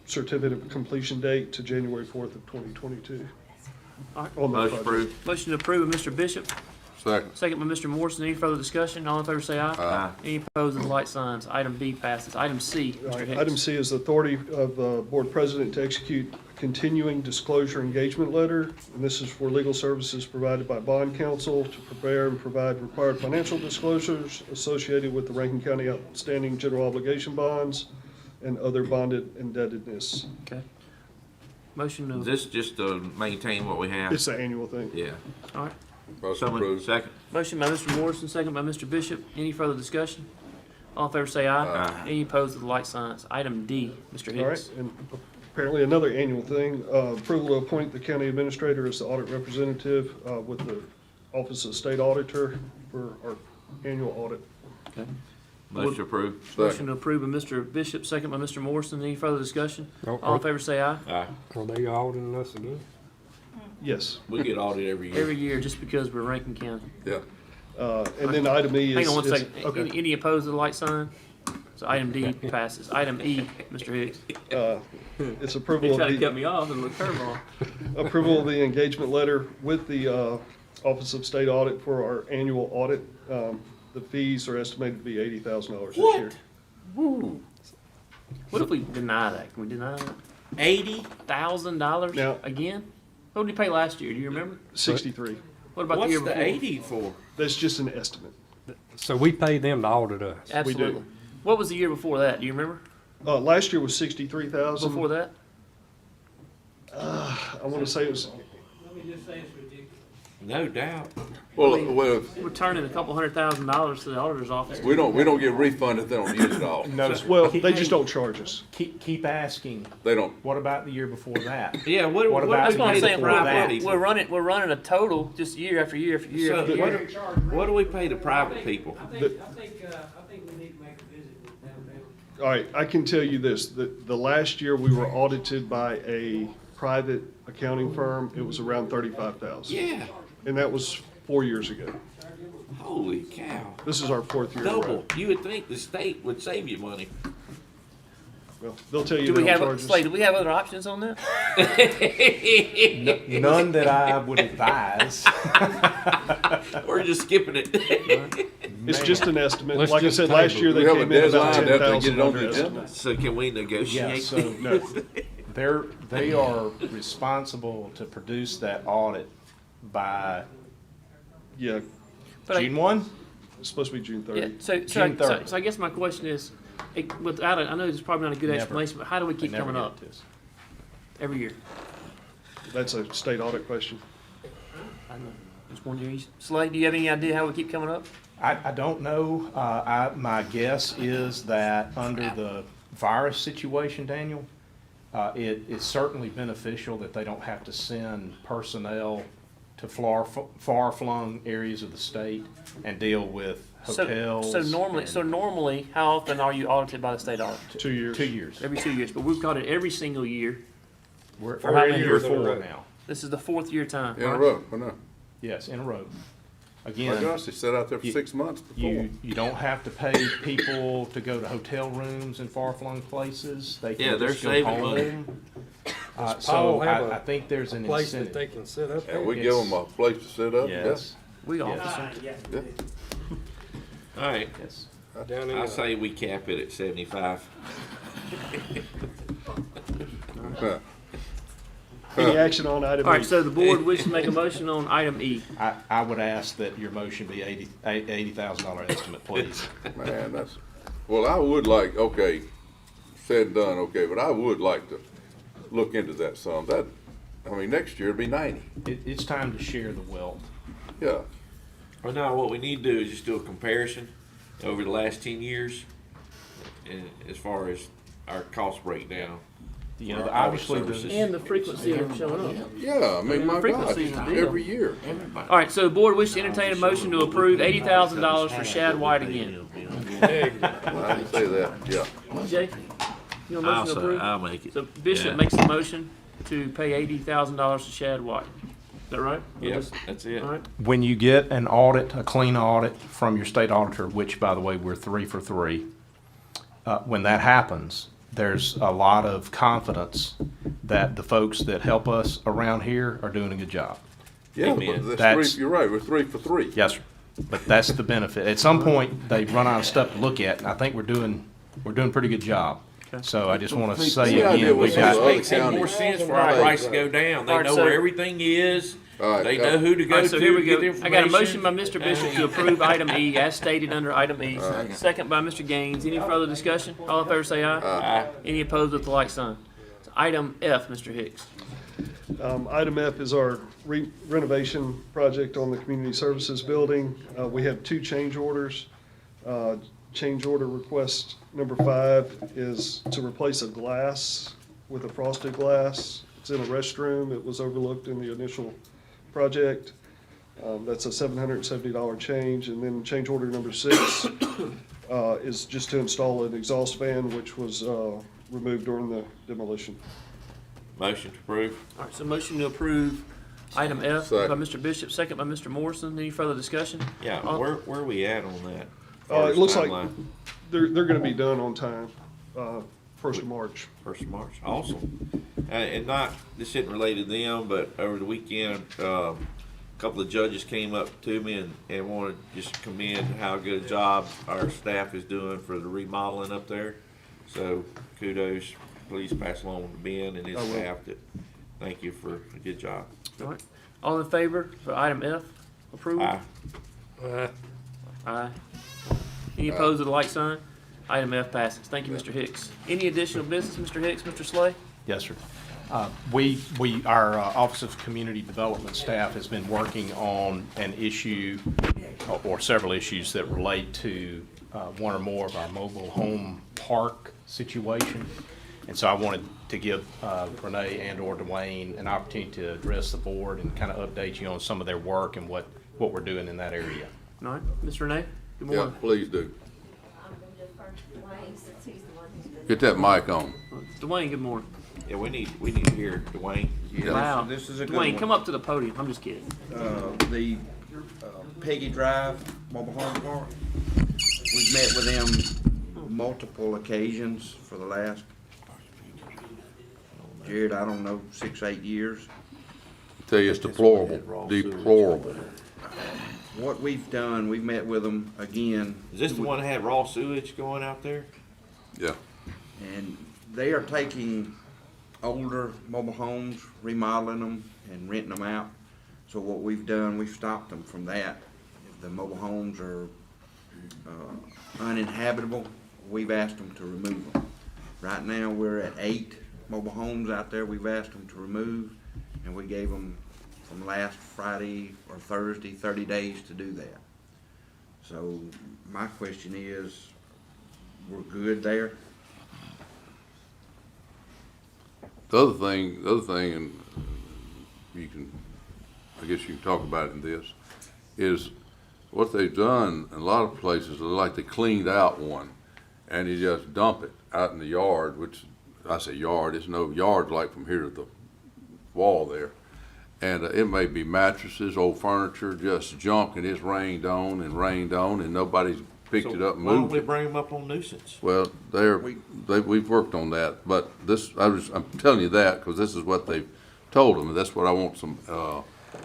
certificate of completion date to January 4th of 2022. All right. On the Motion project. approved. motion to approve by Mr. Bishop, Second. second by Mr. Morrison. Any further discussion? All in favor say aye. Aye. Any opposed, the like signs. Item B passes. Item C, Mr. Hicks. Item C is the authority of the board president to execute continuing disclosure engagement letter. And this is for legal services provided by bond counsel to prepare and provide required financial disclosures associated with the Rankin County outstanding general obligation bonds and other bonded indebtedness. Okay. Motion Is to, this just to maintain what we have? It's the annual thing. Yeah. all right. Motion Someone, approved. second. Motion by Mr. Morrison, second by Mr. Bishop. Any further discussion? All in favor say aye. Aye. Any opposed, the like signs. Item D, Mr. All right, Hicks. and apparently another annual thing, approval to appoint the county administrator as the audit representative with the Office of State Auditor for our annual audit. Okay. Motion approved. Motion to approve by Mr. Bishop, second by Mr. Morrison. Any further discussion? Oh, All in favor say aye. Aye. Are they auditing us again? Yes. We get audited every year. Every year, just because we're Rankin County. Yeah. And then item E is. Hang on one is- second. Okay. Any opposed to the like sign? So item D passes. Item E, Mr. Hicks. It's They approval tried to of cut me off and look curveball. the, approval of the engagement letter with the Office of State Audit for our annual audit. The fees are estimated to be $80,000 this year. What if we deny that? Can we deny that? $80? $1,000 Now- again? What did we pay last year? Do you remember? 63. What about the What's year the before? 80 for? That's just an estimate. So we paid them to audit us. Absolutely. What was the year before that? Do you remember? Last year was 63,000. Before that? I want to say it was. No doubt. Well, We're turning a couple $100,000 to the auditor's office. we don't get refunded if they don't use it all. No, Well, they just don't charge us. keep asking, They don't. what about the year before that? Yeah, what What do about we That's what I'm pay the saying. private people? We're running a total just year after year after year So after year. what do we pay the private people? I think we need to make a visit with them. All right, I can tell you this, the last year we were audited by a private accounting firm, it was around 35,000. Yeah, And that was 4 years ago. holy cow. This is our 4th year in a row. Double. You would think the state would save you money. Well, they'll tell you Do they we don't have, charge Slade, us. do we have other options on that? None that I would advise. We're just skipping it. It's just an estimate. Let's Like I just said, last table year it. they We have a came in about deadline, they have to 10,000 get it on the under agenda. estimate. So can we Yeah, negotiate? so No, they are responsible to produce that audit by yeah, But I- June 1? it's supposed to be June Yeah, 30th. so June 30th. I guess my question is, without I know this is probably not a good Never. explanation, but how do we They keep never coming get up this. every year? That's a state audit question. I know. Just wondering. Slade, do you have any idea how we keep coming up? I don't know. My guess is that under the virus situation, Daniel, it is certainly beneficial that they don't have to send personnel to far-flung areas of the state and deal with hotels. So normally, how often are you audited by the state auditor? 2 years. 2 years. Every 2 years, but we've got it every single year. We're For how in many year years in a 4 row? now. This is the 4th year time. In a right? row, or no? Yes, in a row. My again, gosh, they sat out there for you- 6 months before. you don't have to pay people to go to hotel rooms in far-flung places. They Yeah, can they're just go saving money. home. Does So Paul have a I think there's an Place that incentive. they can sit up Yeah, there. we give them a place to sit up. Yes, We Yes. officers. Yeah. All right, yes. Down in I the- say we cap it at 75. Yeah. Any action on item All right, E? so the board wishes to make a motion on item E. I would ask that your motion be $80,000 estimate, please. Man, well, I would like, okay, said and done, okay, but I would like to look into that some. Next year it'd be 90. It's time to share the wealth. Yeah. Well, now what we need to do is just do a comparison over the last 10 years, and as far as our cost breakdown. You know, for obviously, audit services. And the frequency of them showing up. Yeah, my gosh, Frequency's the deal. every year. All right, so the board wishes to entertain a motion to approve $80,000 for Shad White again. There you go. I didn't say that, yeah. Jay, you want a motion to approve? I'll make it. So Bishop Yeah. makes the motion to pay $80,000 to Shad White. Is that right? Yep, that's it. All right. when you get an audit, a clean audit from your state auditor, which, by the way, we're 3 for 3, when that happens, there's a lot of confidence that the folks that help us around here are doing a good job. Yeah, Amen. but That's- you're right, we're 3 for 3. Yes, sir. But that's the benefit. At some point, they run out of stuff to look at, and I think we're doing a pretty good job. So I just want to say Yeah, I did again, we with some of the got, other Makes more counties. sense for our price to go down. They All right, know so- where everything is. All right, They yeah. know who to All go right, to so here we to get go. information. I got a motion by Mr. Bishop to approve item E as stated under item E. Second by Mr. Gaines. Any further discussion? All in favor say aye. Aye. Any opposed with the like sign? Item F, Mr. Hicks. Item F is our renovation project on the community services building. We have 2 change orders. Change order request number 5 is to replace a glass with a frosted glass. It's in a restroom. It was overlooked in the initial project. That's a $770 change. And then change order number 6 is just to install an exhaust fan, which was removed during the demolition. Motion to approve. All right, so motion to approve item F by Second. Mr. Bishop, second by Mr. Morrison. Any further discussion? Yeah, All- where are we at on that? It looks like Timeline? they're gonna be done on time, 1st of March. 1st of March. Awesome. And not, this isn't related to them, but over the weekend, a couple of judges came up to me and wanted to just commend how good a job our staff is doing for the remodeling up there. So kudos. Please pass along to Ben and his staff that, thank you for a good job. All right. All in favor for item F, approval? Aye. Aye. Any opposed with the like sign? Item F passes. Thank you, Mr. Hicks. Any additional business, Mr. Hicks, Mr. Slay? yes, sir. Our Office of Community Development staff has been working on an issue or several issues that relate to one or more of our mobile home park situation. And so I wanted to give Renee and or Dwayne an opportunity to address the board and kind of update you on some of their work and what we're doing in that area. All right, Ms. Renee, good Yeah, morning. please do. I'm gonna go first, Dwayne, since he's the one who's been. Get that mic on. Dwayne, good morning. Yeah, we need to hear Dwayne. Wow. This is a good Dwayne, one. come up to the podium. I'm just kidding. The Peggy Drive Mobile Home Park. We've met with them multiple occasions for the last, Jared, I don't know, 6, 8 years. Tell you it's deplorable, deplorable. What we've done, we've met with them again. Is this the one that had raw sewage going out there? Yeah. And they are taking older mobile homes, remodeling them and renting them out. So what we've done, we've stopped them from that. If the mobile homes are uninhabitable, we've asked them to remove them. Right now, we're at 8 mobile homes out there we've asked them to remove, and we gave them from last Friday or Thursday, 30 days to do that. So my question is, we're good there? The other thing, and you can, I guess you can talk about it in this, is what they've done in a lot of places, like they cleaned out one and you just dump it out in the yard, which I say yard, it's no yard like from here to the wall there. And it may be mattresses, old furniture, just junk, and it's rained on, and nobody's picked it up and Why don't moved we it. bring them up on nuisance? Well, we've worked on that, but I'm telling you that, because this is what they've told them, and that's what I want some,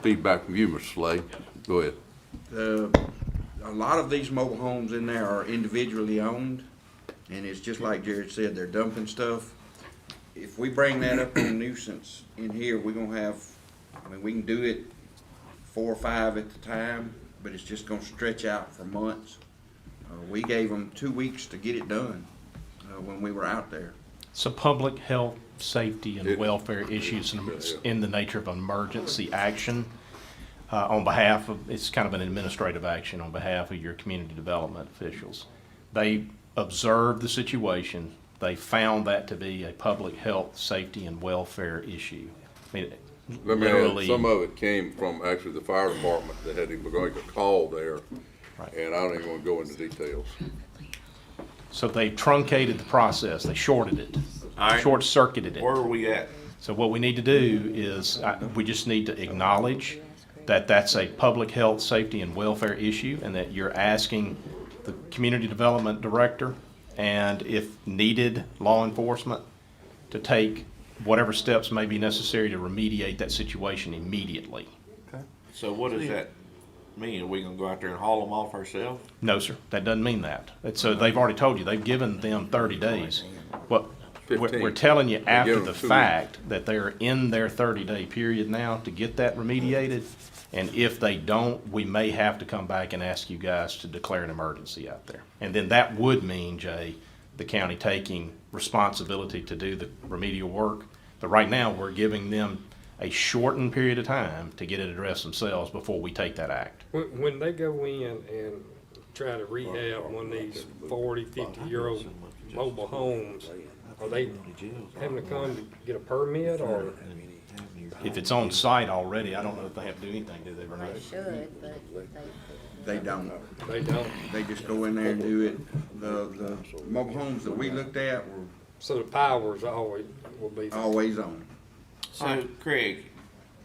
feedback from you, Mr. Slay. Go ahead. A lot of these mobile homes in there are individually owned, and it's just like Jared said, they're dumping stuff. If we bring that up on nuisance in here, we're gonna have, I mean, we can do it 4 or 5 at the time, but it's just gonna stretch out for months. We gave them 2 weeks to get it done, when we were out there. So public health, safety, and welfare issues in the nature of emergency action on behalf of, it's kind of an administrative action on behalf of your community development officials. They observed the situation. They found that to be a public health, safety, and welfare issue. I mean, Let me add, literally, some of it came from actually the fire department that had him going to call there, and I don't even want to go into details. so they truncated the process. They shorted it, All right. short-circuited it. Where are we at? So what we need to do is, we just need to acknowledge that that's a public health, safety, and welfare issue, and that you're asking the community development director, and if needed, law enforcement, to take whatever steps may be necessary to remediate that situation immediately. So what does that mean? Are we gonna go out there and haul them off ourselves? No, sir, that doesn't mean that. So they've already told you, they've given them 30 days. What, we're 15. telling you after give the them 2 fact that they're in their 30-day period now to get that remediated. And if they don't, we may have to come back and ask you guys to declare an emergency out there. And then that would mean, Jay, the county taking responsibility to do the remedial work. But right now, we're giving them a shortened period of time to get it addressed themselves before we take that act. When they go in and try to rehab one of these 40, 50-year-old mobile homes, are they having to come to get a permit, or? If it's on site already, I don't know if they have to do anything, do they, Renee? They should, but They don't. They don't? They just go in there and do it. The mobile homes that we looked at were So the powers always will be. always on. So, Craig,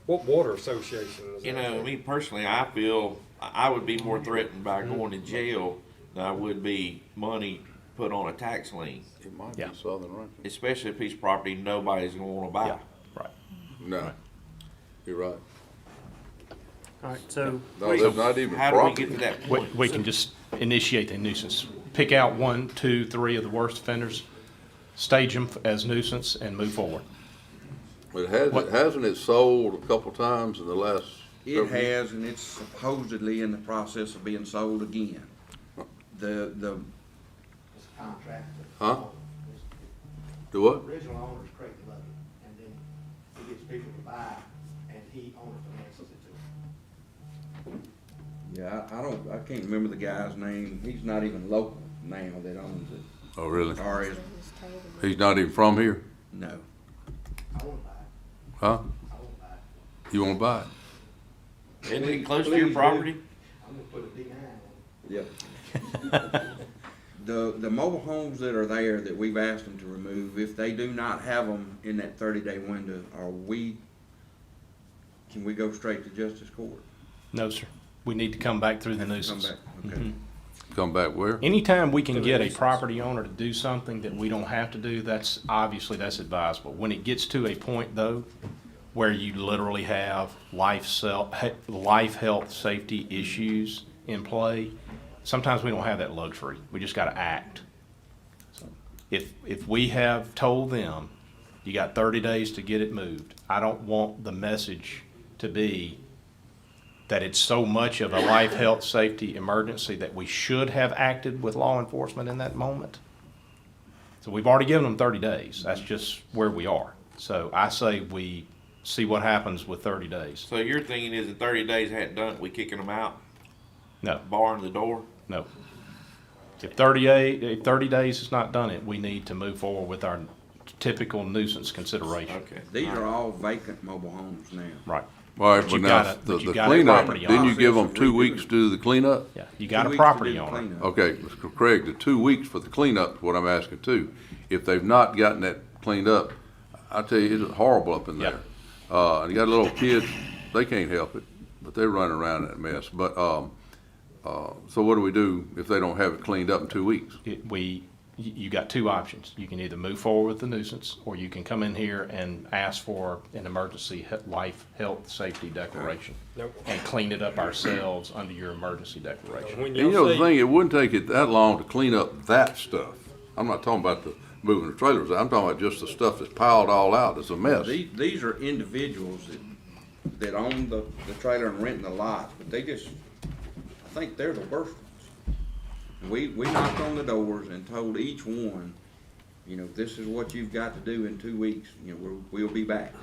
What water association is that? you know, me personally, I feel I would be more threatened by going to jail than I would be money put on a tax lien, It might Yeah. be Southern Rankin. especially a piece of property nobody's gonna wanna buy. Yeah, right. No, you're right. All right, so No, there's not even How do we property. get to that We, point? we can just initiate the nuisance. Pick out 1, 2, 3 of the worst offenders, stage them as nuisance, and move forward. But What- hasn't it sold a couple times in the last? It several years? has, and it's supposedly in the process of being sold again. The Contract. Huh? Do what? Original owner's Craig Lovey, and then he gets people to buy, and he owner finances it too. Yeah, I can't remember the guy's name. He's not even local now that owns it. Oh, really? Or is, He's not even from here? no. I wanna buy it, Huh? I wanna buy it. You wanna buy it? Isn't it close to your property? I'm gonna put a D9 on it. Yep. The mobile homes that are there that we've asked them to remove, if they do not have them in that 30-day window, can we go straight to justice court? No, sir. We need to come back through the Come nuisance. back, okay. Come back where? Anytime we can get a property owner to do something that we don't have to do, that's advisable. When it gets to a point, though, where you literally have life, health, safety issues in play, sometimes we don't have that luxury. We just gotta act. So, if we have told them, you got 30 days to get it moved, I don't want the message to be that it's so much of a life, health, safety emergency that we should have acted with law enforcement in that moment. So we've already given them 30 days. That's just where we are. So I say we see what happens with 30 days. So your thinking is in 30 days hadn't done it, we kicking them out, No, barring the door? no. If 30 days has not done it, we need to move forward with our typical nuisance consideration. Okay. These are all vacant mobile homes now. Right. All right, But but you now, gotta- the but you the gotta cleanup, property didn't you owner. give them 2 weeks to do the cleanup? Yeah, you got 2 a weeks to property do the owner. cleanup. Okay, Mr. Craig, the 2 weeks for the cleanup is what I'm asking too. If they've not gotten that cleaned up, I tell you, it's horrible up in Yeah. there. And you got little kids they can't help it, but they're running around in that mess. But, so what do we do if they don't have it cleaned up in 2 weeks? You got two options. You can either move forward with the nuisance, or you can come in here and ask for an emergency life, health, safety declaration Nope. and clean it up ourselves under your emergency declaration. When And you know, the say- thing, it wouldn't take it that long to clean up that stuff. I'm not talking about the moving the trailers. I'm talking about just the stuff that's piled all out. It's a mess. These are individuals that own the trailer and renting the lots, but they just, I think they're the worst ones. We knocked on the doors and told each one, you know, this is what you've got to do in 2 weeks, you know, we'll be back.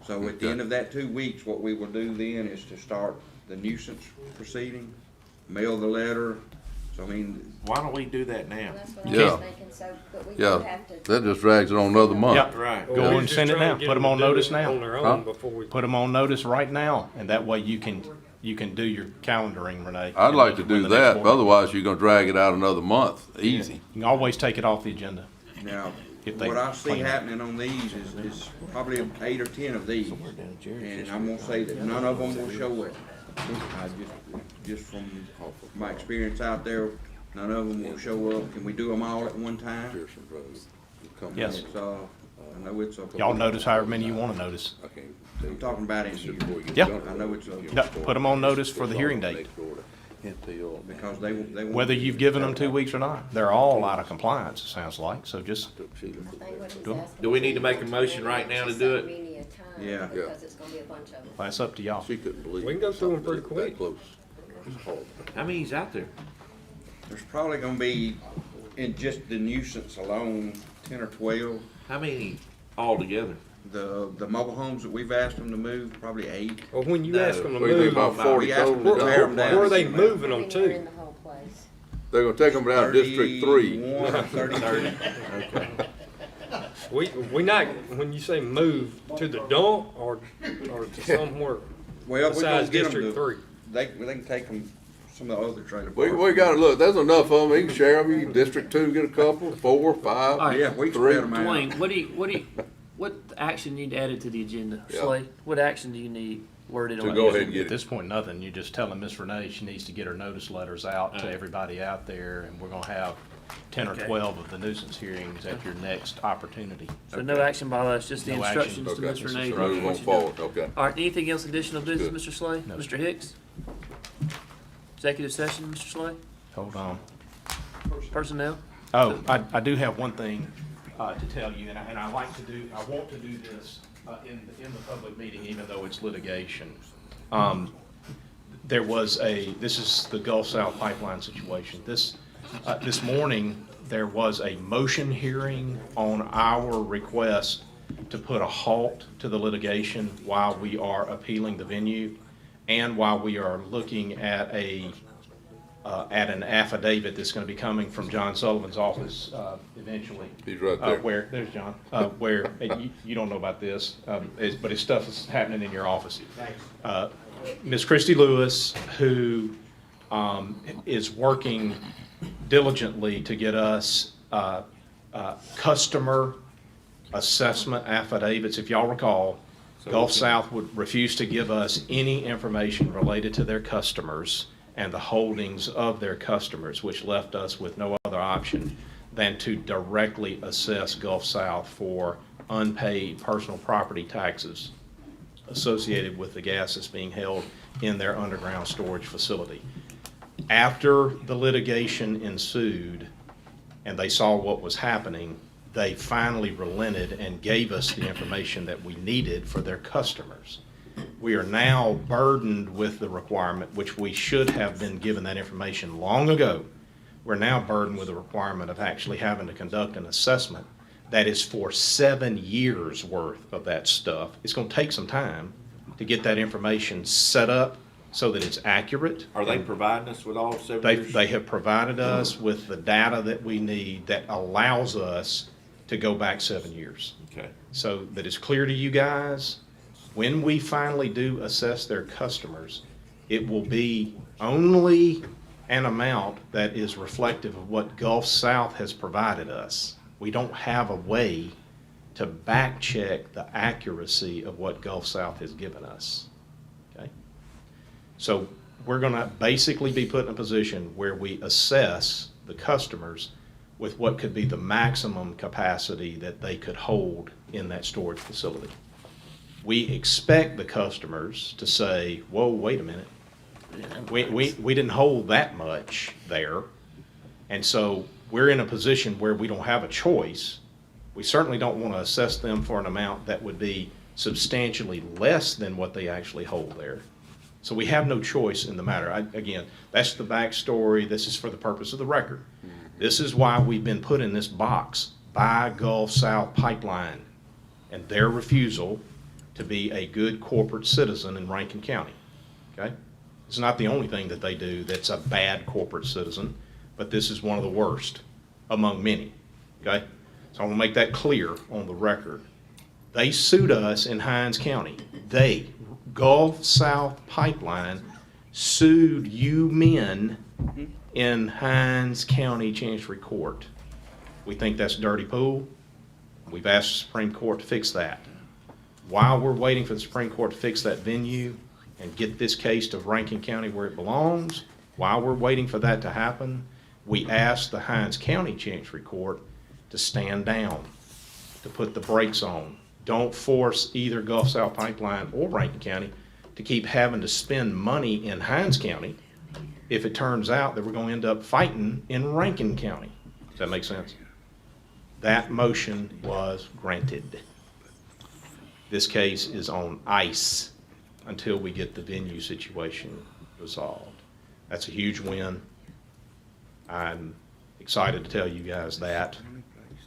So at the end of that 2 weeks, what we will do then is to start the nuisance proceeding, mail the letter. So I mean, Why don't we do that now? That's what I Yeah. was thinking, so, but we do Yeah, have to. that just drags it on another month. Yep. Right. Well, Go we're and just send it trying now. to get Put 'em them on to do notice it now. On their Huh? own before we. Put them on notice right now, and that way you can do your calendaring, Renee. I'd like to when do the next that, board- but otherwise you're gonna drag it out another month, easy. You can always take it off the agenda. now, If they what I see clean up. happening on these is probably 8 or 10 of these. And I'm gonna say that none of them will show up. Just from my experience out there, none of them will show up. Can we do them all at one time? Pearson Road. Come Yes. It's, I know it's a. Y'all notice however many you want to notice. I can't I'm talking about in here. Yeah. I know it's a, No, put them on notice for the hearing date. because they won't. Whether you've given them 2 weeks or not, they're all out of compliance, it sounds like, so just, I think what he's Do- asking Do we is need to make a motion right now to do it? immediate time, Yeah. Because it's gonna be a bunch of them. that's up to y'all. She couldn't believe. We can go through 'em pretty something quick. that close. It's horrible. How many's out there? There's probably gonna be, in just the nuisance alone, 10 or 12. How many altogether? The mobile homes that we've asked them to move, probably 8. Well, when you No. ask them to What do you think move, about 40 We asked them total? to tear them down. where are they moving them Anywhere to? in the whole place. They're gonna take them down to District 3. 31 or 32. We not, when you say move, to the dump or to somewhere Well, we're gonna besides get them District to, 3? they can take them, some of the other trailer We parks. gotta look, there's enough of them, you can share them, you can District 2 get a couple, 4, 5. All right. Yeah, we can Three. spread them out. Dwayne, what action you need added to the agenda? Yeah. Slay, what action do you need worded To on? go it? ahead and At get it. this point, nothing, you're just telling Miss Renee she needs to get her notice letters out to Alright. everybody out there, and we're gonna have 10 or Okay. 12 of the nuisance hearings at your next opportunity. So no action by us, just the No action. instructions to Miss Okay, Renee. so move on forward, okay. All right, anything else additional business, Good. Mr. Slay? No, Mr. Hicks? Executive session, Mr. Slay? Hold on. Personnel? Oh, I do have one thing to tell you, and I want to do this in the public meeting, even though it's litigation. This is the Gulf South pipeline situation. This morning, there was a motion hearing on our request to put a halt to the litigation while we are appealing the venue and while we are looking at an affidavit that's going to be coming from John Sullivan's office eventually. He's right there. Where, there's John, where, you don't know about this, but his stuff is happening in your office. Ms. Christy Lewis, who is working diligently to get us customer assessment affidavits. If y'all recall, Gulf South would refuse to give us any information related to their customers and the holdings of their customers, which left us with no other option than to directly assess Gulf South for unpaid personal property taxes associated with the gas that's being held in their underground storage facility. After the litigation ensued and they saw what was happening, they finally relented and gave us the information that we needed for their customers. We are now burdened with the requirement, which we should have been given that information long ago. We're now burdened with the requirement of actually having to conduct an assessment that is for 7 years worth of that stuff. It's going to take some time to get that information set up so that it's accurate. Are they providing us with all 7 years? They have provided us with the data that we need that allows us to go back 7 years. Okay. So that it's clear to you guys, when we finally do assess their customers, it will be only an amount that is reflective of what Gulf South has provided us. We don't have a way to back check the accuracy of what Gulf South has given us. okay? So we're gonna basically be put in a position where we assess the customers with what could be the maximum capacity that they could hold in that storage facility. We expect the customers to say, whoa, wait a minute. We didn't hold that much there. And so we're in a position where we don't have a choice. We certainly don't want to assess them for an amount that would be substantially less than what they actually hold there. So we have no choice in the matter. Again, that's the backstory. This is for the purpose of the record. This is why we've been put in this box by Gulf South Pipeline and their refusal to be a good corporate citizen in Rankin County, okay? It's not the only thing that they do that's a bad corporate citizen, but this is one of the worst among many, okay? So I want to make that clear on the record. They sued us in Hinds County. They, Gulf South Pipeline, sued you men in Hinds County Chancery Court. We think that's a dirty pool. We've asked the Supreme Court to fix that. While we're waiting for the Supreme Court to fix that venue and get this case to Rankin County where it belongs, while we're waiting for that to happen, we asked the Hinds County Chancery Court to stand down, to put the brakes on. Don't force either Gulf South Pipeline or Rankin County to keep having to spend money in Hinds County if it turns out that we're going to end up fighting in Rankin County. Does that make sense? That motion was granted. This case is on ice until we get the venue situation resolved. That's a huge win. I'm excited to tell you guys that.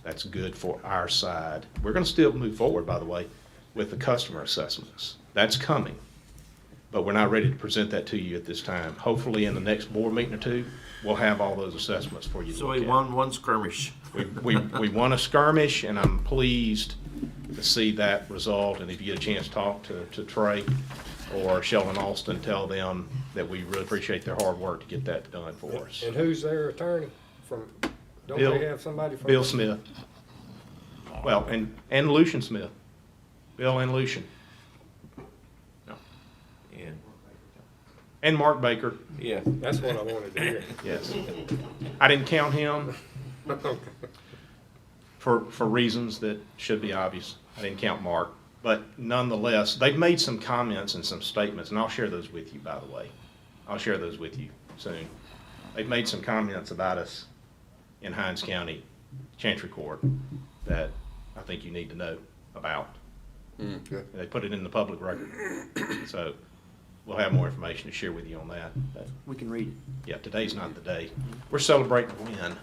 That's good for our side. We're going to still move forward, by the way, with the customer assessments. That's coming. But we're not ready to present that to you at this time. Hopefully in the next board meeting or two, we'll have all those assessments for you to So look we at. won one skirmish. We won a skirmish, and I'm pleased to see that result. And if you get a chance to talk to Trey or Sheldon Alston, tell them that we really appreciate their hard work to get that done for us. And who's their attorney from, don't Bill- they have somebody from? Bill Smith. Well, and Lucian Smith. Bill and Lucian. And, And Mark Baker. yeah. That's what I wanted to hear. Yes. I didn't count him for reasons that should be obvious. I didn't count Mark. But nonetheless, they've made some comments and some statements, and I'll share those with you, by the way. I'll share those with you soon. They've made some comments about us in Hinds County Chancery Court that I think you need to know about. Okay. They put it in the public record. So we'll have more information to share with you on that. But We can read it. yeah, today's not the day. We're celebrating a win,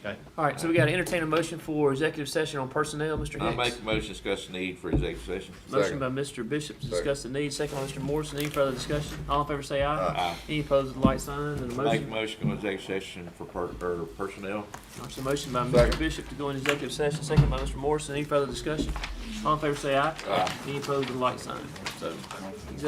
okay? All right, so we got to entertain a motion for executive session on personnel, Mr. I Hicks. make a motion to discuss the need for executive session. Motion by Mr. Bishop to discuss the need, second by Mr. Morrison. Any further discussion? All in favor say aye. Aye. Any opposed with the light sign, and the Make a motion. motion to go into executive session for personnel. There's a motion by Mr. Second. Bishop to go into executive session, second by Mr. Morrison. Any further discussion? All in favor say aye. Aye. Any opposed with the light sign. So, executive